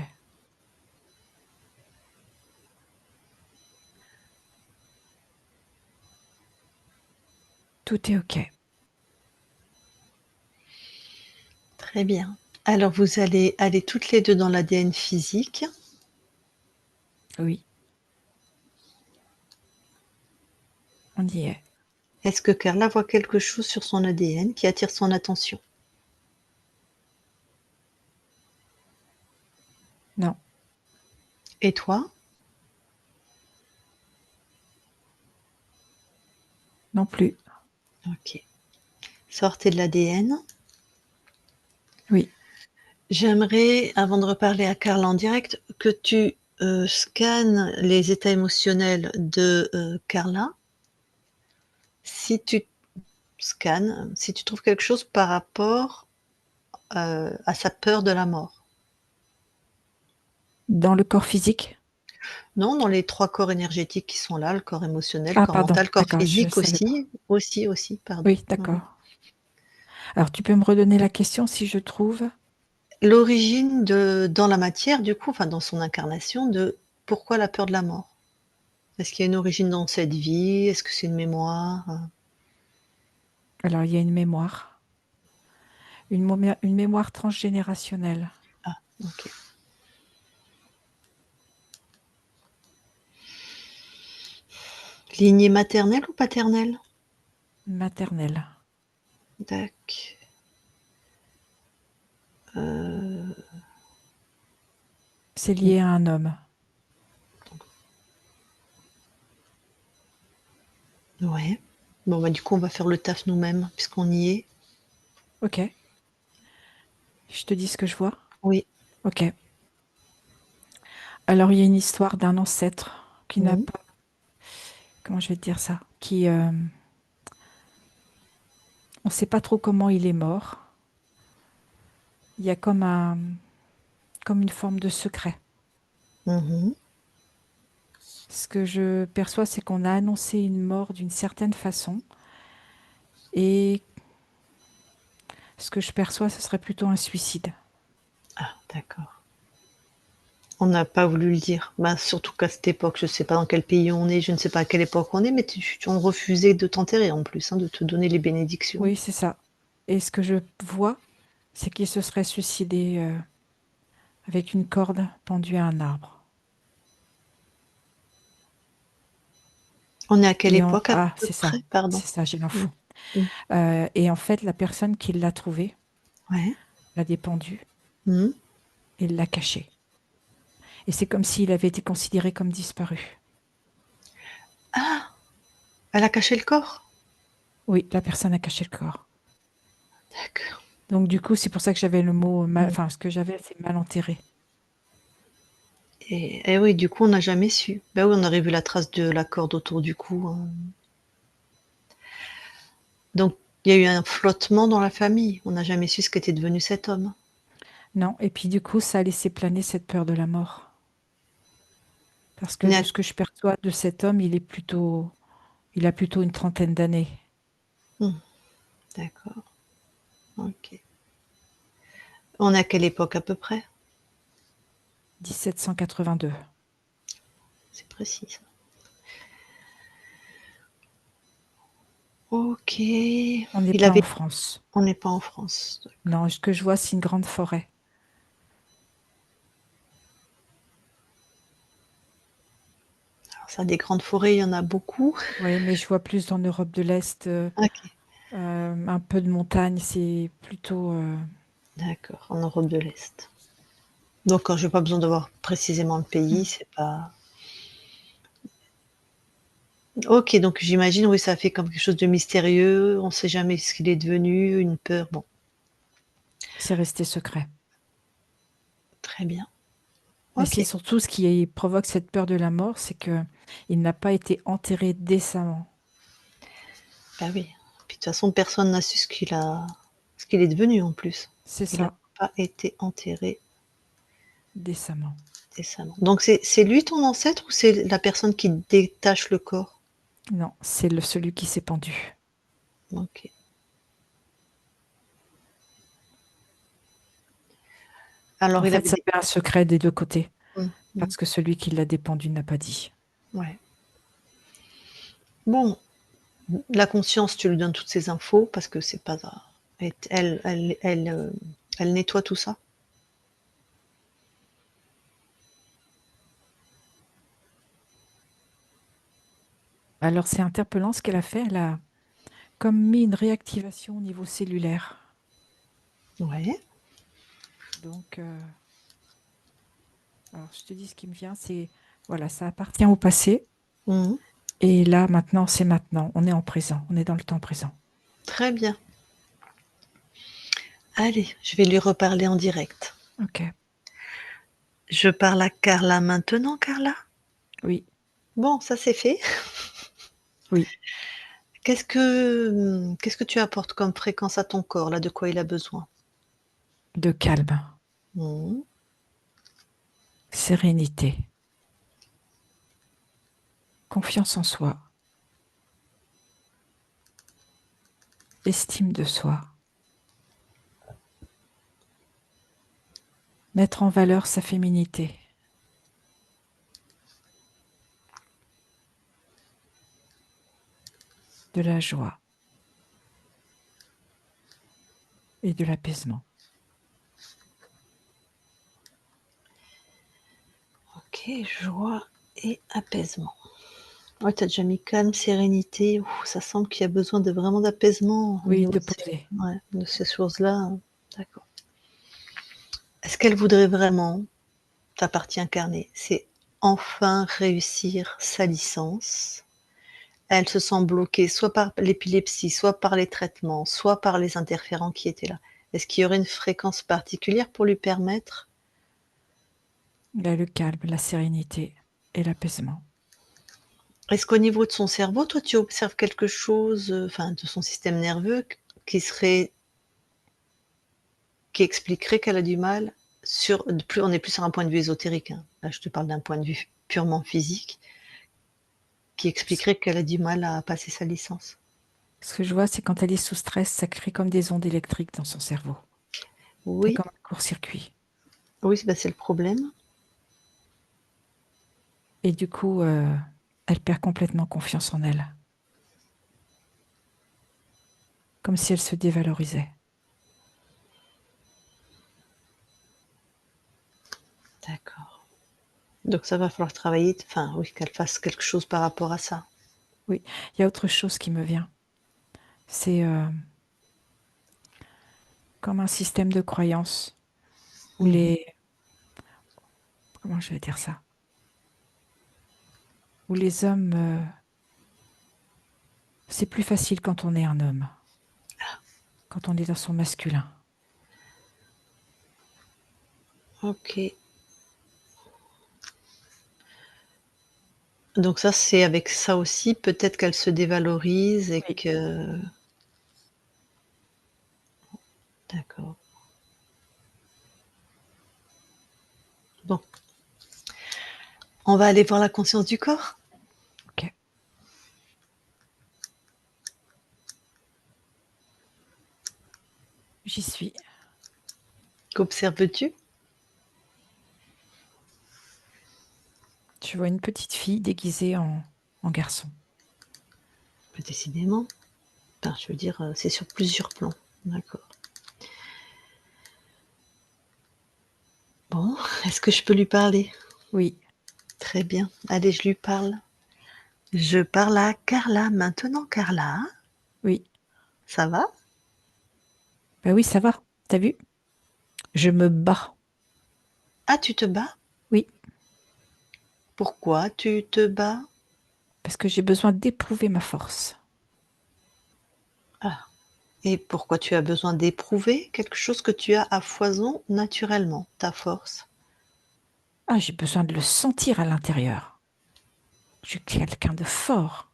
Speaker 4: Tout est ok.
Speaker 1: Très bien. Alors vous allez aller toutes les 2 dans l'ADN physique.
Speaker 4: Oui, on y est.
Speaker 1: Est-ce que Carla voit quelque chose sur son ADN qui attire son attention?
Speaker 4: Non,
Speaker 1: Et toi?
Speaker 4: non plus.
Speaker 1: OK. Sortez de l'ADN.
Speaker 4: Oui,
Speaker 1: J'aimerais, avant de reparler à Carla en direct, que tu, scannes les états émotionnels de, Carla. Si tu scannes, si tu trouves quelque chose par rapport, à sa peur de la mort.
Speaker 4: dans le corps physique.
Speaker 1: Non, dans les 3 corps énergétiques qui sont là, le corps émotionnel,
Speaker 4: Ah,
Speaker 1: corps
Speaker 4: pardon,
Speaker 1: mental, corps
Speaker 4: d'accord, je
Speaker 1: physique
Speaker 4: savais pas.
Speaker 1: aussi, pardon.
Speaker 4: Oui,
Speaker 1: Mmh.
Speaker 4: d'accord. Alors, tu peux me redonner la question si je trouve?
Speaker 1: L'origine de dans la matière du coup, enfin dans son incarnation de pourquoi la peur de la mort? Est-ce qu'il y a une origine dans cette vie? Est-ce que c'est une mémoire?
Speaker 4: Alors, il y a une mémoire transgénérationnelle,
Speaker 1: Ah, OK. Lignée maternelle ou paternelle?
Speaker 4: maternelle.
Speaker 1: Dac. Heu,
Speaker 4: C'est lié à un homme.
Speaker 1: ouais. Bon, bah, du coup, on va faire le taf nous-mêmes puisqu'on y est.
Speaker 4: Ok. Je te dis ce que je vois?
Speaker 1: Oui.
Speaker 4: Ok. Alors, il y a une histoire d'un ancêtre qui n'a
Speaker 1: Mmh.
Speaker 4: pas, comment je vais te dire ça? On ne sait pas trop comment il est mort. Il y a comme une forme de secret.
Speaker 1: Mmh.
Speaker 4: Ce que je perçois, c'est qu'on a annoncé une mort d'une certaine façon. Et ce que je perçois, ce serait plutôt un suicide.
Speaker 1: Ah, d'accord. On n'a pas voulu le dire. Bah, surtout qu'à cette époque, je ne sais pas dans quel pays on est, je ne sais pas à quelle époque on est, mais on refusait de t'enterrer en plus, hein, de te donner les bénédictions.
Speaker 4: Oui, c'est ça. Et ce que je vois, c'est qu'il se serait suicidé avec une corde pendue à un arbre.
Speaker 1: On est à quelle époque à
Speaker 4: Ah,
Speaker 1: peu près? Pardon.
Speaker 4: c'est ça, j'ai
Speaker 1: Mmh.
Speaker 4: l'info.
Speaker 1: Mmh.
Speaker 4: Et en fait, la personne qui l'a trouvé,
Speaker 1: Ouais.
Speaker 4: l'a dépendu
Speaker 1: Mmh.
Speaker 4: et l'a caché. Et c'est comme s'il avait été considéré comme disparu.
Speaker 1: Ah! Elle a caché le corps?
Speaker 4: Oui, la personne a caché le corps.
Speaker 1: D'accord.
Speaker 4: Donc du coup, c'est pour ça que j'avais le mot mal,
Speaker 1: Mmh.
Speaker 4: enfin, ce que j'avais, c'est mal enterré.
Speaker 1: Et oui, du coup, on n'a jamais su. Bah oui, on aurait vu la trace de la corde autour du cou, hein. Donc il y a eu un flottement dans la famille. On n'a jamais su ce qu'était devenu cet homme.
Speaker 4: Non, et puis du coup, ça a laissé planer cette peur de la mort. Parce que
Speaker 1: Il y
Speaker 4: de
Speaker 1: a
Speaker 4: ce que je perçois de cet homme, il a plutôt une trentaine d'années.
Speaker 1: Mmh, d'accord, OK. On est à quelle époque à peu près?
Speaker 4: 1782.
Speaker 1: C'est précis ça. OK.
Speaker 4: On n'est
Speaker 1: Il
Speaker 4: pas en
Speaker 1: avait
Speaker 4: France.
Speaker 1: On n'est pas en France.
Speaker 4: Non, ce que je vois, c'est une grande forêt.
Speaker 1: Alors ça, des grandes forêts, il y en a beaucoup.
Speaker 4: Oui, mais je vois plus en Europe de l'Est,
Speaker 1: OK,
Speaker 4: un peu de montagne. C'est plutôt.
Speaker 1: d'accord, en Europe de l'Est. Donc quand j'ai pas besoin de voir précisément le pays,
Speaker 4: Hmm.
Speaker 1: c'est pas OK, donc j'imagine, oui, ça a fait comme quelque chose de mystérieux, on sait jamais ce qu'il est devenu, une peur, bon,
Speaker 4: C'est resté secret.
Speaker 1: très bien.
Speaker 4: Mais c'est
Speaker 1: OK.
Speaker 4: surtout ce qui provoque cette peur de la mort, c'est que il n'a pas été enterré décemment.
Speaker 1: Bah oui, Puis de toute façon, personne n'a su ce qu'il est devenu en plus.
Speaker 4: C'est
Speaker 1: Il n'a
Speaker 4: ça,
Speaker 1: pas été enterré
Speaker 4: décemment.
Speaker 1: décemment. Donc c'est lui ton ancêtre ou c'est la personne qui détache le corps?
Speaker 4: Non, c'est celui qui s'est pendu.
Speaker 1: Ok. Alors
Speaker 4: En
Speaker 1: il
Speaker 4: fait,
Speaker 1: avait
Speaker 4: ça
Speaker 1: des...
Speaker 4: fait un secret des deux côtés,
Speaker 1: Mmh, mmh,
Speaker 4: parce que celui qui l'a dépendu n'a pas dit.
Speaker 1: ouais. Bon, la conscience, tu lui donnes toutes ces infos parce que c'est pas... Elle nettoie tout ça.
Speaker 4: Alors, c'est interpellant ce qu'elle a fait. Elle a comme mis une réactivation au niveau cellulaire.
Speaker 1: Ouais.
Speaker 4: Donc, alors je te dis ce qui me vient, c'est, voilà, ça appartient au passé.
Speaker 1: Mmh.
Speaker 4: Et là, maintenant, c'est maintenant. On est en présent. On est dans le temps présent.
Speaker 1: Très bien. Allez, je vais lui reparler en direct.
Speaker 4: Ok.
Speaker 1: Je parle à Carla maintenant, Carla?
Speaker 4: Oui,
Speaker 1: Bon, ça c'est fait.
Speaker 4: oui.
Speaker 1: Qu'est-ce que tu apportes comme fréquence à ton corps, là, de quoi il a besoin?
Speaker 4: De calme,
Speaker 1: Mmh.
Speaker 4: sérénité, confiance en soi, estime de soi, mettre en valeur sa féminité, de la joie et de l'apaisement.
Speaker 1: Ok, joie et apaisement. Ouais, t'as déjà mis calme, sérénité. Ouh, ça semble qu'il y a besoin de vraiment d'apaisement au
Speaker 4: Oui,
Speaker 1: niveau
Speaker 4: de
Speaker 1: de
Speaker 4: poser.
Speaker 1: ouais, de ces choses-là. D'accord. Est-ce qu'elle voudrait vraiment, ta partie incarnée, c'est enfin réussir sa licence? Elle se sent bloquée soit par l'épilepsie, soit par les traitements, soit par les interférents qui étaient là. Est-ce qu'il y aurait une fréquence particulière pour lui permettre?
Speaker 4: Là, le calme, la sérénité et l'apaisement.
Speaker 1: Est-ce qu'au niveau de son cerveau, toi, tu observes quelque chose, enfin, de son système nerveux qui serait qui expliquerait qu'elle a du mal sur plus on est plus sur un point de vue ésotérique, hein. Là, je te parle d'un point de vue purement physique, qui expliquerait qu'elle a du mal à passer sa licence.
Speaker 4: Ce que je vois, c'est quand elle est sous stress, ça crée comme des ondes électriques dans son cerveau. C'est
Speaker 1: Oui,
Speaker 4: comme un court-circuit.
Speaker 1: oui, c'est le problème.
Speaker 4: Et du coup, elle perd complètement confiance en elle. Comme si elle se dévalorisait.
Speaker 1: D'accord. Donc ça va falloir travailler, enfin oui, qu'elle fasse quelque chose par rapport à ça.
Speaker 4: Oui, il y a autre chose qui me vient. C'est comme un système de croyance où
Speaker 1: Mmh.
Speaker 4: les... Comment je vais dire ça? Où les hommes... c'est plus facile quand on est un homme, quand on est dans son masculin.
Speaker 1: OK. Donc ça, c'est avec ça aussi, peut-être qu'elle se dévalorise et
Speaker 4: Oui.
Speaker 1: que d'accord. Bon, on va aller voir la conscience du corps.
Speaker 4: Ok. J'y suis.
Speaker 1: Qu'observes-tu?
Speaker 4: Tu vois une petite fille déguisée en garçon.
Speaker 1: Décidément. Enfin, je veux dire, c'est sur plusieurs plans. D'accord. Bon, est-ce que je peux lui parler?
Speaker 4: Oui,
Speaker 1: Très bien. Allez, je lui parle. Je parle à Carla maintenant, Carla.
Speaker 4: oui.
Speaker 1: Ça va?
Speaker 4: Ben oui, ça va. T'as vu? Je me bats.
Speaker 1: Ah, tu te bats?
Speaker 4: Oui,
Speaker 1: Pourquoi tu te bats?
Speaker 4: parce que j'ai besoin d'éprouver ma force.
Speaker 1: Ah. Et pourquoi tu as besoin d'éprouver quelque chose que tu as à foison naturellement, ta force?
Speaker 4: Ah, j'ai besoin de le sentir à l'intérieur. Je suis quelqu'un de fort.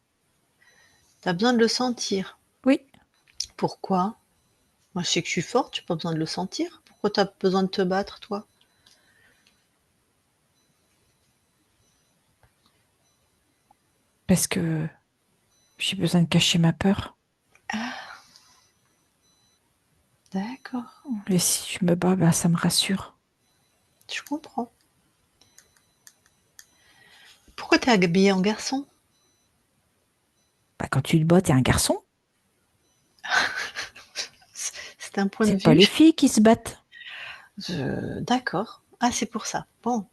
Speaker 1: Tu as besoin de le sentir.
Speaker 4: Oui,
Speaker 1: Pourquoi? Moi, je sais que je suis forte, j'ai pas besoin de le sentir. Pourquoi tu as besoin de te battre, toi?
Speaker 4: Parce que j'ai besoin de cacher ma peur.
Speaker 1: Ah, d'accord,
Speaker 4: Et si je me bats, ben, ça me rassure.
Speaker 1: je comprends. Pourquoi tu es habillée en garçon?
Speaker 4: Bah, quand tu te bats, t'es un garçon.
Speaker 1: C'est un point de
Speaker 4: C'est pas
Speaker 1: vue.
Speaker 4: les filles qui se battent.
Speaker 1: D'accord. Ah, c'est pour ça. Bon.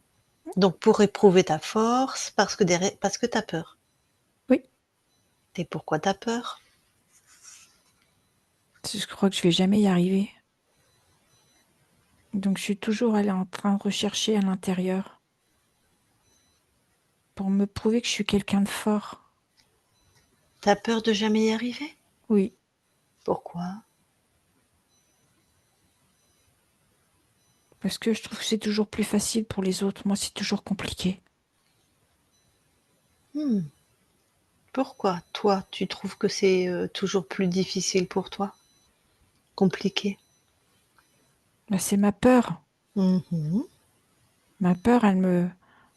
Speaker 1: Donc pour éprouver ta force, parce que tu as peur.
Speaker 4: Oui.
Speaker 1: Et pourquoi tu as peur?
Speaker 4: Je crois que je vais jamais y arriver. Donc je suis toujours allée en train de rechercher à l'intérieur pour me prouver que je suis quelqu'un de fort.
Speaker 1: Tu as peur de jamais y arriver?
Speaker 4: Oui.
Speaker 1: Pourquoi?
Speaker 4: Parce que je trouve que c'est toujours plus facile pour les autres. Moi, c'est toujours compliqué.
Speaker 1: Mmh. Pourquoi, toi, tu trouves que c'est, toujours plus difficile pour toi? Compliqué?
Speaker 4: Bah, c'est ma peur.
Speaker 1: Mmh mh.
Speaker 4: Ma peur,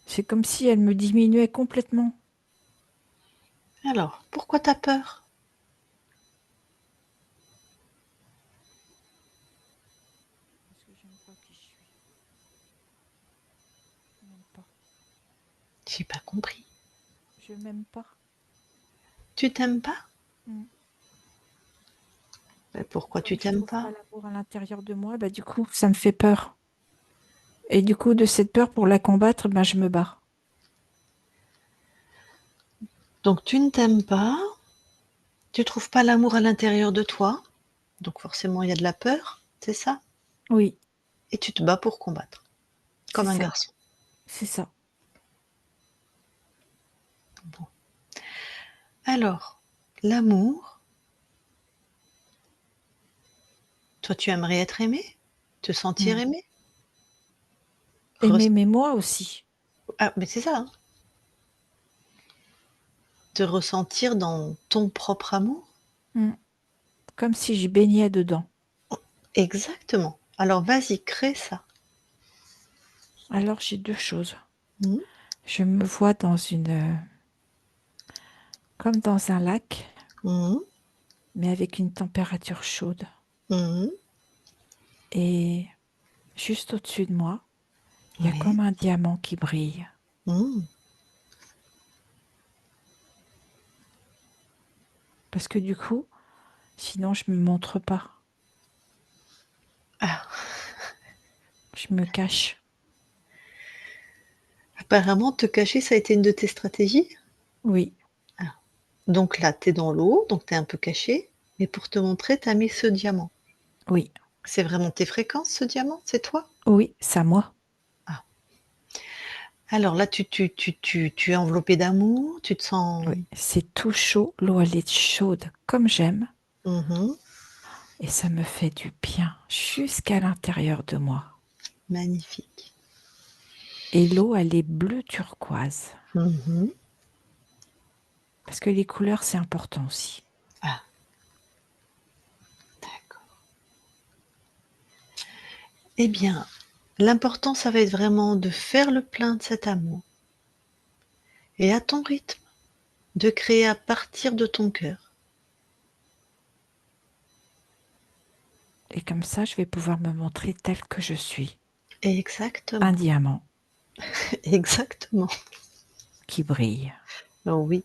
Speaker 4: c'est comme si elle me diminuait complètement.
Speaker 1: Alors, pourquoi tu as peur?
Speaker 4: Parce que j'aime pas qui je suis. Je m'aime pas.
Speaker 1: J'ai pas compris.
Speaker 4: Je m'aime pas.
Speaker 1: Tu t'aimes pas?
Speaker 4: Mm.
Speaker 1: Pourquoi tu
Speaker 4: Comme je
Speaker 1: t'aimes
Speaker 4: trouve
Speaker 1: pas?
Speaker 4: pas l'amour à l'intérieur de moi, bah, du coup, ça me fait peur. Et du coup, de cette peur, pour la combattre, bah, je me bats.
Speaker 1: Donc tu ne t'aimes pas, tu trouves pas l'amour à l'intérieur de toi, donc forcément il y a de la peur, c'est ça?
Speaker 4: Oui,
Speaker 1: Et tu te bats pour combattre,
Speaker 4: c'est
Speaker 1: comme un
Speaker 4: ça.
Speaker 1: garçon.
Speaker 4: C'est ça.
Speaker 1: Bon. Alors, l'amour, toi tu aimerais être aimé? Te sentir
Speaker 4: Mm.
Speaker 1: aimé?
Speaker 4: Aimer,
Speaker 1: Res
Speaker 4: mais moi aussi.
Speaker 1: Ah, mais c'est ça, hein, te ressentir dans ton propre amour?
Speaker 4: Mm. Comme si je baignais dedans.
Speaker 1: Exactement. Alors vas-y, crée ça.
Speaker 4: Alors, j'ai deux choses.
Speaker 1: Mmh.
Speaker 4: Je me vois comme dans un lac,
Speaker 1: Mmh.
Speaker 4: mais avec une température chaude.
Speaker 1: Mmh.
Speaker 4: Et juste au-dessus de moi, il y a
Speaker 1: Oui.
Speaker 4: comme un diamant qui brille.
Speaker 1: Mmh.
Speaker 4: Parce que du coup, sinon, je me montre pas.
Speaker 1: Ah,
Speaker 4: Je me cache.
Speaker 1: apparemment te cacher, ça a été une de tes stratégies?
Speaker 4: Oui,
Speaker 1: Ah. Donc là, tu es dans l'eau, donc tu es un peu caché, mais pour te montrer, tu as mis ce diamant.
Speaker 4: oui,
Speaker 1: C'est vraiment tes fréquences, ce diamant? C'est toi?
Speaker 4: oui, c'est à moi.
Speaker 1: Ah. Alors là, tu es enveloppée d'amour, tu te sens
Speaker 4: Oui, c'est tout chaud. L'eau, elle est chaude comme j'aime.
Speaker 1: mmh,
Speaker 4: Et ça me fait du bien jusqu'à l'intérieur de moi.
Speaker 1: magnifique.
Speaker 4: Et l'eau, elle est bleu turquoise.
Speaker 1: Mmh.
Speaker 4: Parce que les couleurs, c'est important aussi.
Speaker 1: Ah, d'accord. Eh bien, l'important, ça va être vraiment de faire le plein de cet amour et à ton rythme, de créer à partir de ton cœur.
Speaker 4: Et comme ça, je vais pouvoir me montrer telle que je suis. Un
Speaker 1: Exactement,
Speaker 4: diamant
Speaker 1: exactement.
Speaker 4: qui brille.
Speaker 1: Oh oui,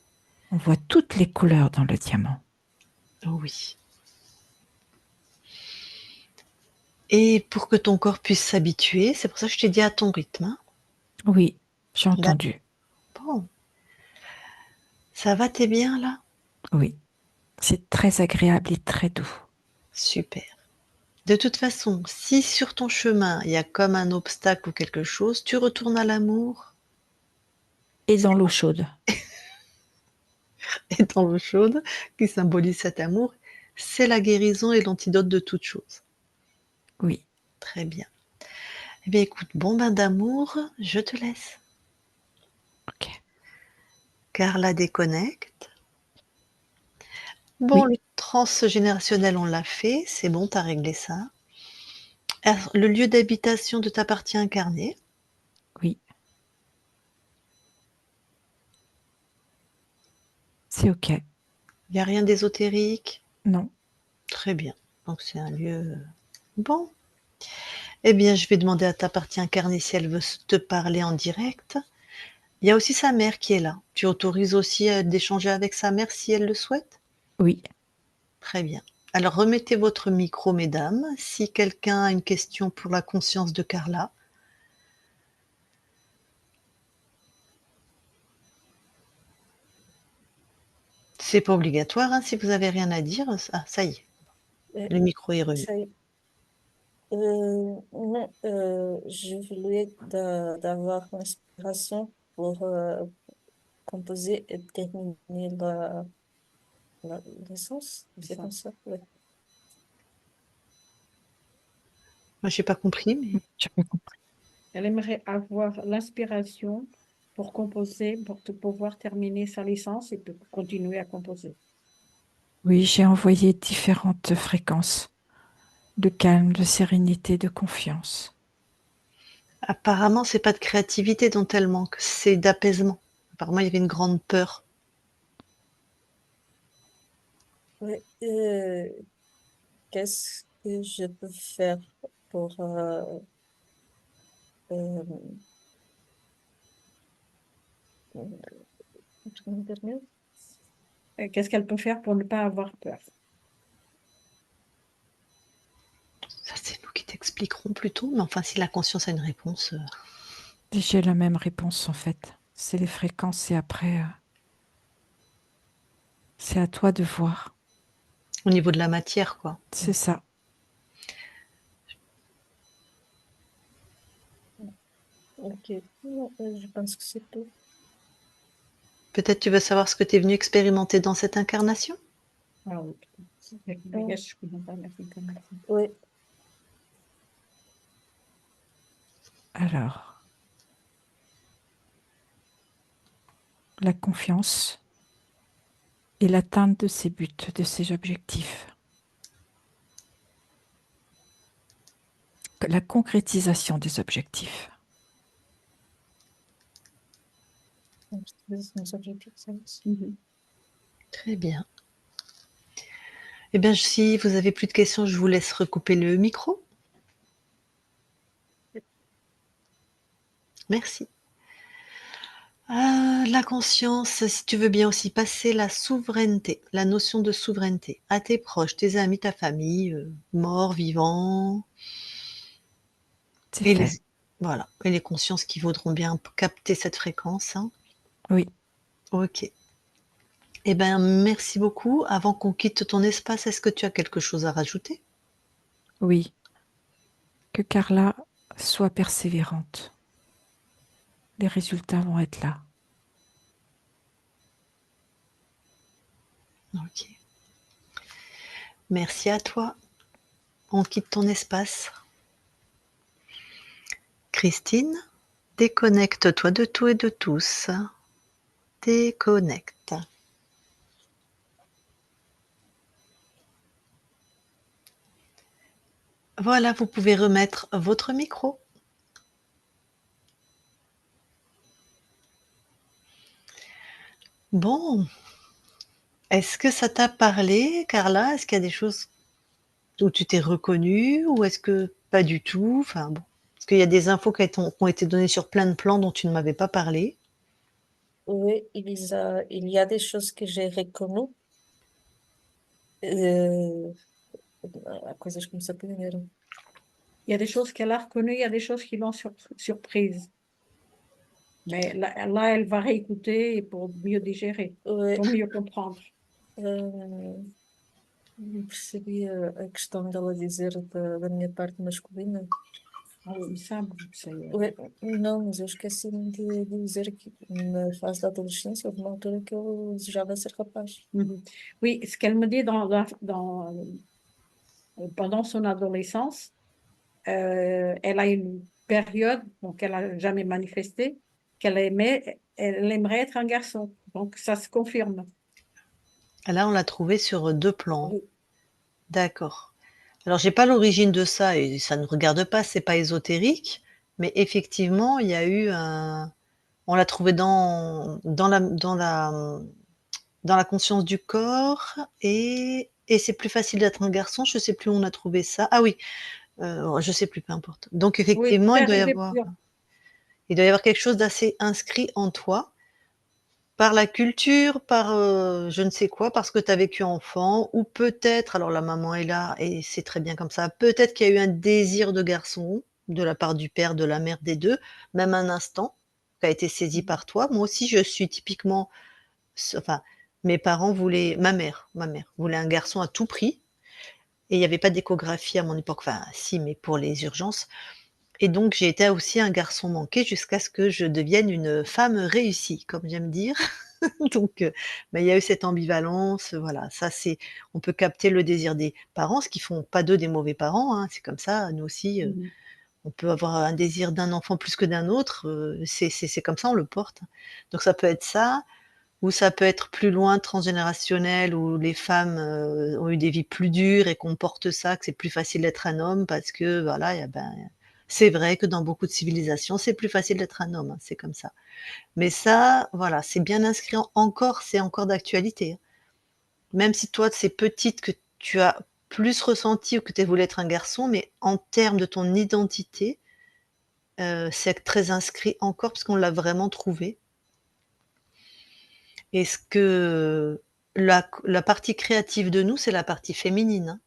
Speaker 4: On voit toutes les couleurs dans le diamant.
Speaker 1: oh oui. Et pour que ton corps puisse s'habituer, c'est pour ça que je t'ai dit à ton rythme, hein.
Speaker 4: Oui, j'ai
Speaker 1: D'ac
Speaker 4: entendu.
Speaker 1: bon, ça va, tu es bien là?
Speaker 4: Oui, c'est très agréable et très doux.
Speaker 1: Super. De toute façon, si sur ton chemin, il y a comme un obstacle ou quelque chose, tu retournes à l'amour
Speaker 4: Et dans l'eau chaude.
Speaker 1: et dans l'eau chaude qui symbolise cet amour, c'est la guérison et l'antidote de toute chose.
Speaker 4: Oui,
Speaker 1: Très bien. Eh bien écoute, bon bain d'amour, je te laisse.
Speaker 4: ok.
Speaker 1: Carla déconnecte. Bon,
Speaker 4: Oui,
Speaker 1: le transgénérationnel, on l'a fait, c'est bon, tu as réglé ça. Alors, le lieu d'habitation de ta partie incarnée,
Speaker 4: oui, c'est OK.
Speaker 1: il y a rien d'ésotérique?
Speaker 4: Non.
Speaker 1: Très bien, donc c'est un lieu, bon. Eh bien, je vais demander à ta partie incarnée si elle veut te parler en direct. Il y a aussi sa mère qui est là. Tu autorises aussi, d'échanger avec sa mère si elle le souhaite?
Speaker 4: Oui.
Speaker 1: Très bien. Alors remettez votre micro mesdames, si quelqu'un a une question pour la conscience de Carla. C'est pas obligatoire, hein, si vous avez rien à dire. Ah, ça y est,
Speaker 3: Euh,
Speaker 1: le micro est remis.
Speaker 3: ça y est. Non, je voulais d'avoir l'inspiration pour composer et terminer l'essence. C'est comme ça. Ouais.
Speaker 1: Moi, j'ai pas compris, mais
Speaker 4: J'ai pas compris.
Speaker 2: Elle aimerait avoir l'inspiration pour composer, pour pouvoir terminer sa licence et pour continuer à composer.
Speaker 4: Oui, j'ai envoyé différentes fréquences de calme, de sérénité, de confiance.
Speaker 1: apparemment, c'est pas de créativité dont elle manque, c'est d'apaisement. Apparemment, il y avait une grande peur.
Speaker 3: Ouais. Qu'est-ce que je peux faire pour euh, comment dire mieux?
Speaker 2: Qu'est-ce qu'elle peut faire pour ne pas avoir peur?
Speaker 1: Ça, c'est nous qui t'expliquerons plus tôt, mais enfin, si la conscience a une réponse,
Speaker 4: J'ai la même réponse en fait. C'est les fréquences et après, c'est à toi de voir.
Speaker 1: au niveau de la matière, quoi.
Speaker 4: C'est ça.
Speaker 3: Ok. Non, je pense que c'est tout.
Speaker 1: Peut-être tu veux savoir ce que tu es venu expérimenter dans cette incarnation?
Speaker 2: Ah oui. Yes, je comprends pas, merci quand même.
Speaker 3: Oui.
Speaker 4: Alors, la confiance et l'atteinte de ses buts, de ses objectifs. La concrétisation des objectifs.
Speaker 3: Nos objectifs, ça aussi.
Speaker 2: Mhm.
Speaker 1: Très bien. Eh bien, si vous avez plus de questions, je vous laisse recouper le micro. Merci. La conscience, si tu veux bien aussi passer la souveraineté, la notion de souveraineté à tes proches, tes amis, ta famille, morts, vivants,
Speaker 4: C'est
Speaker 1: et les
Speaker 4: fait.
Speaker 1: voilà, et les consciences qui voudront bien capter cette fréquence, hein.
Speaker 4: Oui,
Speaker 1: OK. Eh ben, merci beaucoup. Avant qu'on quitte ton espace, est-ce que tu as quelque chose à rajouter?
Speaker 4: oui. Que Carla soit persévérante. Les résultats vont être là.
Speaker 1: OK. Merci à toi. On quitte ton espace. Christine, déconnecte-toi de tout et de tous. Déconnecte. Voilà, vous pouvez remettre votre micro. Bon, est-ce que ça t'a parlé, Carla? Est-ce qu'il y a des choses où tu t'es reconnue ou est-ce que pas du tout? Enfin bon, est-ce qu'il y a des infos qui ont été données sur plein de plans dont tu ne m'avais pas parlé?
Speaker 3: Oui, il y a des choses que j'ai reconnues. Euh, coisas que me surpreenderam.
Speaker 2: Il y a des choses qu'elle a reconnues, il y a des choses qui l'ont surprise. Mais là, elle va réécouter pour mieux digérer,
Speaker 3: Oui,
Speaker 2: pour mieux comprendre.
Speaker 3: percebi a questão dela dizer da minha parte masculina.
Speaker 2: Ah oui, ça, bon, c'est,
Speaker 3: Ué, não, mas eu esqueci-me de dizer que na fase da adolescência houve uma altura que eu desejava ser rapaz.
Speaker 2: mhm. Oui, ce qu'elle me dit pendant son adolescence, elle a une période qu'elle n'a jamais manifestée, elle aimerait être un garçon. Donc, ça se confirme.
Speaker 1: Là, on l'a trouvé sur 2 plans.
Speaker 3: Oui.
Speaker 1: D'accord. Alors j'ai pas l'origine de ça et ça ne regarde pas, c'est pas ésotérique, mais effectivement, il y a eu un on l'a trouvé dans la conscience du corps et c'est plus facile d'être un garçon, je sais plus où on a trouvé ça. Ah oui, je sais plus, peu importe. Donc
Speaker 2: Oui,
Speaker 1: effectivement, il doit y
Speaker 2: j'ai
Speaker 1: avoir
Speaker 2: peur.
Speaker 1: quelque chose d'assez inscrit en toi, par la culture, par, je ne sais quoi, parce que tu as vécu enfant ou peut-être, alors la maman est là et c'est très bien comme ça, peut-être qu'il y a eu un désir de garçon, de la part du père, de la mère, des 2, même un instant, qui a été saisi par toi. Moi aussi, je suis typiquement enfin, mes parents voulaient ma mère voulait un garçon à tout prix et il y avait pas d'échographie à mon époque, enfin si, mais pour les urgences et donc j'ai été aussi un garçon manqué jusqu'à ce que je devienne une femme réussie, comme j'aime dire. Donc bah, il y a eu cette ambivalence, voilà, ça c'est on peut capter le désir des parents, ce qui font pas d'eux des mauvais parents, hein, c'est comme ça, nous aussi,
Speaker 2: Mmh.
Speaker 1: on peut avoir un désir d'un enfant plus que d'un autre, c'est comme ça, on le porte. Donc ça peut être ça, ou ça peut être plus loin, transgénérationnel, où les femmes, ont eu des vies plus dures et qu'on porte ça, que c'est plus facile d'être un homme parce que voilà, c'est vrai que dans beaucoup de civilisations, c'est plus facile d'être un homme, hein, c'est comme ça. Mais ça, voilà, c'est bien inscrit encore, c'est encore d'actualité, hein. Même si toi, c'est petite que tu as plus ressenti ou que tu voulu être un garçon, mais en termes de ton identité, c'est très inscrit encore parce qu'on l'a vraiment trouvé. Est-ce que la partie créative de nous, c'est la partie féminine, hein.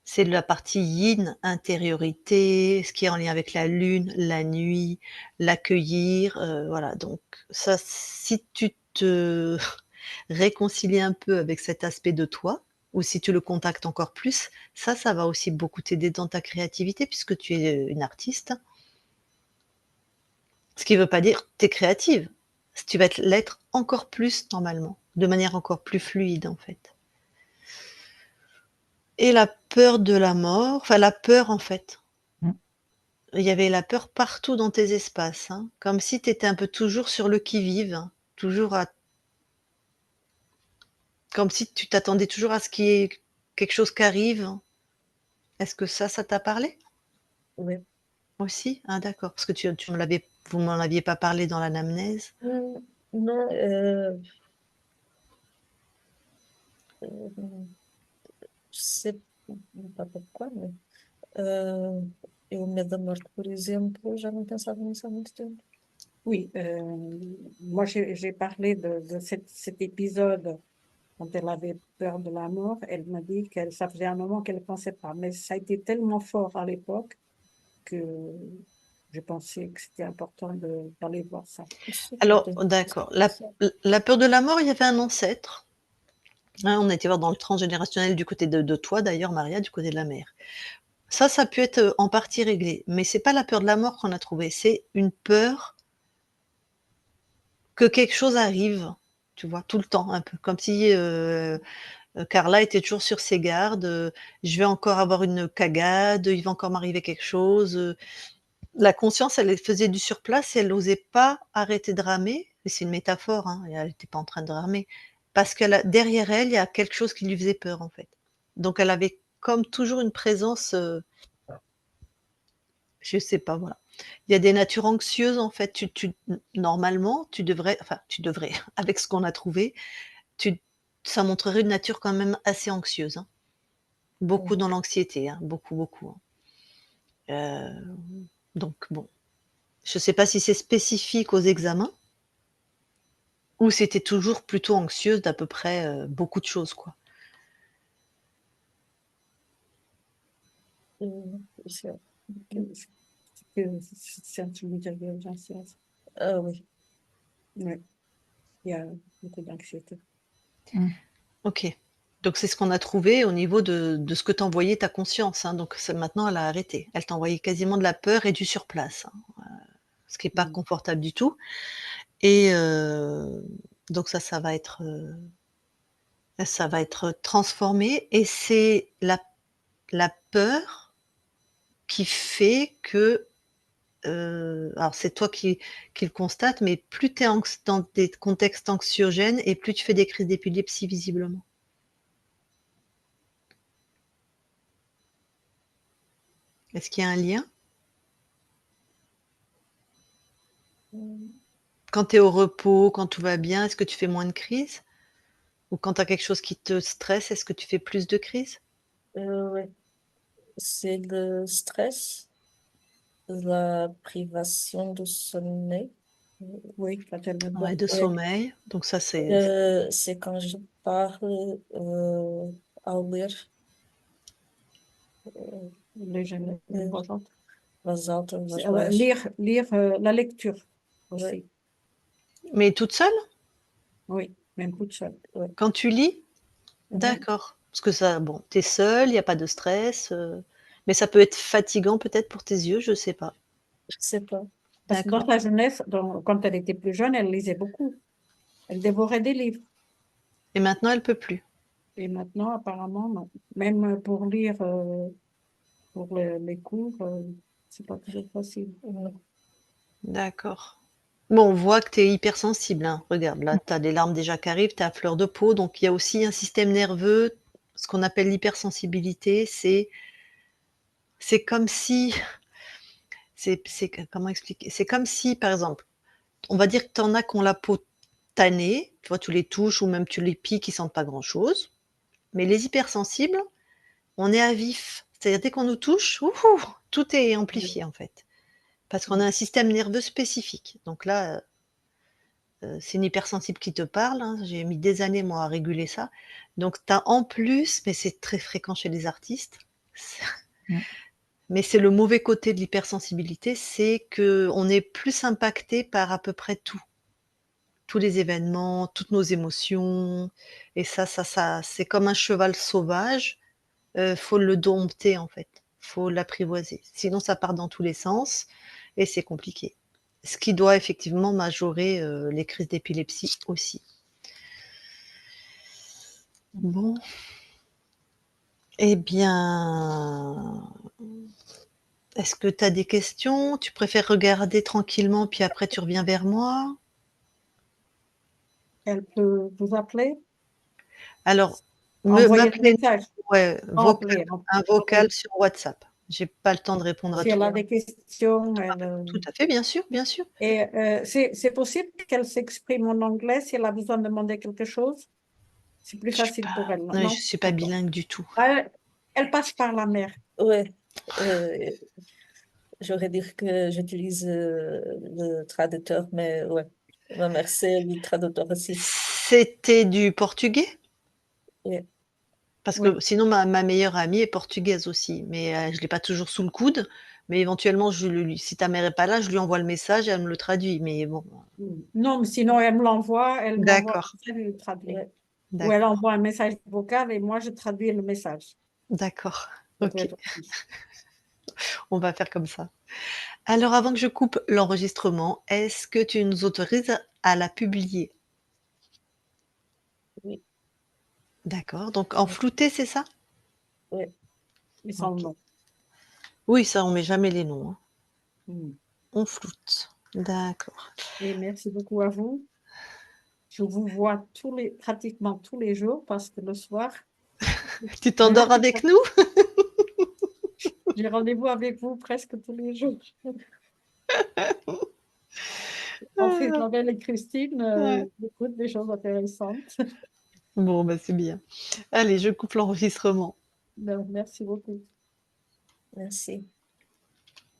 Speaker 1: C'est la partie yin, intériorité, ce qui est en lien avec la lune, la nuit, l'accueillir, voilà, donc ça, si tu te réconcilies un peu avec cet aspect de toi ou si tu le contactes encore plus, ça va aussi beaucoup t'aider dans ta créativité puisque tu es, une artiste. Ce qui veut pas dire tu es créative. Tu vas l'être encore plus normalement, de manière encore plus fluide, en fait. Et la peur de la mort, enfin la peur, en fait.
Speaker 4: Mmh.
Speaker 1: Il y avait la peur partout dans tes espaces, hein, comme si tu étais un peu toujours sur le qui-vive, hein, toujours à comme si tu t'attendais toujours à ce qu'il y ait quelque chose qui arrive. Est-ce que ça t'a parlé?
Speaker 3: Oui.
Speaker 1: Aussi? Ah d'accord, parce que vous m'en aviez pas parlé dans l'anamnèse.
Speaker 3: Non, euh, je sais pas pourquoi, mais eu medo da morte, por exemplo, já não pensava nisso há muito tempo.
Speaker 2: Oui, moi j'ai parlé de cet épisode quand elle avait peur de la mort. Elle m'a dit que ça faisait un moment qu'elle ne pensait pas, mais ça a été tellement fort à l'époque que je pensais que c'était important d'aller voir ça.
Speaker 3: Isso
Speaker 1: Alors
Speaker 3: tem
Speaker 1: d'accord, la peur de la mort, il y avait un ancêtre, hein, on était voir dans le transgénérationnel du côté de toi d'ailleurs Maria, du côté de la mère. Ça a pu être, en partie réglé, mais c'est pas la peur de la mort qu'on a trouvé, c'est une peur que quelque chose arrive, tu vois? Tout le temps, un peu comme si, Carla était toujours sur ses gardes, «Je vais encore avoir une cagade, il va encore m'arriver quelque chose», la conscience, elle faisait du surplace et elle osait pas arrêter de ramer, et c'est une métaphore, hein, et elle était pas en train de ramer, parce derrière elle, il y a quelque chose qui lui faisait peur, en fait. Donc elle avait comme toujours une présence, je sais pas, voilà. Il y a des natures anxieuses, en fait, normalement, tu devrais, avec ce qu'on a trouvé, tu ça montrerait une nature quand même assez anxieuse, hein. Beaucoup dans l'anxiété, hein, beaucoup, beaucoup, hein. Donc bon, je sais pas si c'est spécifique aux examens ou si tu es toujours plutôt anxieuse d'à peu près, beaucoup de choses, quoi?
Speaker 3: isso é.
Speaker 2: C'est un truc d'intelligence.
Speaker 3: Ah oui.
Speaker 2: Oui, il y a beaucoup d'anxiété.
Speaker 4: Mmh.
Speaker 1: OK. Donc c'est ce qu'on a trouvé au niveau de ce que t'envoyait ta conscience, hein, donc c'est maintenant elle a arrêté. Elle t'envoyait quasiment de la peur et du surplace, hein, ce qui est pas
Speaker 2: Mmh.
Speaker 1: confortable du tout et donc ça va être transformé et c'est la peur qui fait que alors c'est toi qui le constate, mais plus tu es dans des contextes anxiogènes et plus tu fais des crises d'épilepsie visiblement. Est-ce qu'il y a un lien? Quand tu es au repos, quand tout va bien, est-ce que tu fais moins de crises? Ou quand tu as quelque chose qui te stresse, est-ce que tu fais plus de crises?
Speaker 3: Ouais. C'est le stress, la privation de sommeil.
Speaker 2: Oui, quand elle me
Speaker 1: Ouais,
Speaker 2: donne.
Speaker 1: de
Speaker 3: Ouais.
Speaker 1: sommeil. Donc ça, c'est
Speaker 3: C'est quand je parle ao ler
Speaker 2: Légèrement,
Speaker 3: euh,
Speaker 2: voix haute.
Speaker 3: voz alta, voz
Speaker 2: C'est,
Speaker 3: baixa.
Speaker 2: lire la lecture aussi.
Speaker 3: Ouais.
Speaker 1: Mais toute seule?
Speaker 2: Oui, même toute seule.
Speaker 3: Ouais.
Speaker 1: Quand tu lis?
Speaker 3: Mhm.
Speaker 1: D'accord. Parce que ça, bon, tu es seule, il y a pas de stress, mais ça peut être fatigant peut-être pour tes yeux, je sais pas.
Speaker 3: Je sais pas.
Speaker 2: Parce que dans
Speaker 1: D'accord.
Speaker 2: sa jeunesse, quand elle était plus jeune, elle lisait beaucoup. Elle dévorait des livres.
Speaker 1: Et maintenant, elle peut plus.
Speaker 2: Et maintenant, apparemment, non. Même pour lire pour les cours, c'est pas toujours facile.
Speaker 3: Non.
Speaker 1: D'accord. Bon, on voit que tu es hypersensible, hein. Regarde, là, tu as des larmes déjà qui arrivent, tu es à fleur de peau, donc il y a aussi un système nerveux, ce qu'on appelle l'hypersensibilité, c'est comme si comment expliquer? C'est comme si, par exemple, on va dire que tu en as qui ont la peau tannée, tu vois, tu les touches ou même tu les piques, ils sentent pas grand-chose. Mais les hypersensibles, on est à vif. C'est-à-dire dès qu'on nous touche, ouhou, tout est amplifié en fait. Parce qu'on a un système nerveux spécifique. Donc là, c'est une hypersensible qui te parle, hein. J'ai mis des années moi à réguler ça. Donc tu as en plus, mais c'est très fréquent chez les artistes,
Speaker 4: Mmh.
Speaker 1: mais c'est le mauvais côté de l'hypersensibilité, c'est qu'on est plus impacté par à peu près tout. Tous les événements, toutes nos émotions et ça c'est comme un cheval sauvage, faut le dompter en fait, faut l'apprivoiser. Sinon ça part dans tous les sens et c'est compliqué. Ce qui doit effectivement majorer, les crises d'épilepsie aussi. Bon, eh bien, est-ce que tu as des questions? Tu préfères regarder tranquillement puis après tu reviens vers moi?
Speaker 2: Elle peut vous appeler,
Speaker 1: Alors,
Speaker 2: envoyer un
Speaker 1: m'appeler,
Speaker 2: message,
Speaker 1: ouais,
Speaker 2: appeler,
Speaker 1: un vocal sur WhatsApp. J'ai pas le temps de répondre à
Speaker 2: si
Speaker 1: tout
Speaker 2: elle
Speaker 1: le
Speaker 2: a
Speaker 1: monde.
Speaker 2: des questions.
Speaker 1: Tout à fait, bien sûr, bien sûr.
Speaker 2: Et c'est possible qu'elle s'exprime en anglais si elle a besoin de demander quelque chose? C'est plus
Speaker 1: Je suis
Speaker 2: facile
Speaker 1: pas
Speaker 2: pour elle,
Speaker 1: non, je
Speaker 2: non?
Speaker 1: suis pas
Speaker 2: D'accord.
Speaker 1: bilingue du tout.
Speaker 2: Elle passe par la mer.
Speaker 3: Ouais. J'aurais dire que j'utilise le traducteur, mais ouais. Ma mère, c'est le traducteur aussi.
Speaker 1: C'était du portugais?
Speaker 3: Ouais.
Speaker 1: Parce
Speaker 2: Oui.
Speaker 1: que sinon ma meilleure amie est portugaise aussi, mais je l'ai pas toujours sous le coude, mais éventuellement je lui si ta mère est pas là, je lui envoie le message et elle me le traduit, mais bon.
Speaker 2: Non, mais sinon, elle me l'envoie, elle m'envoie un
Speaker 1: D'accord,
Speaker 2: message et je le traduis.
Speaker 3: Ouais.
Speaker 2: Ou elle
Speaker 1: d'accord,
Speaker 2: envoie un message vocal et moi, je traduis le message.
Speaker 1: d'accord.
Speaker 2: Ça peut
Speaker 1: OK,
Speaker 2: être aussi.
Speaker 1: on va faire comme ça. Alors avant que je coupe l'enregistrement, est-ce que tu nous autorises à la publier?
Speaker 3: Oui.
Speaker 1: D'accord, donc en flouté, c'est ça?
Speaker 3: Ouais.
Speaker 2: Ils sont
Speaker 1: OK.
Speaker 2: non.
Speaker 1: Oui, ça, on met jamais les noms, hein.
Speaker 2: Mm.
Speaker 1: On floute. D'accord.
Speaker 2: Et merci beaucoup à vous. Je vous vois pratiquement tous les jours parce que le soir,
Speaker 1: Tu t'endors avec nous?
Speaker 2: j'ai rendez-vous avec vous presque tous les jours. Entre
Speaker 1: Ah,
Speaker 2: Isabelle et Christine,
Speaker 1: ouais.
Speaker 2: j'écoute des choses intéressantes.
Speaker 1: Bon, bah, c'est bien. Allez, je coupe l'enregistrement.
Speaker 2: Donc, merci beaucoup.
Speaker 3: Merci.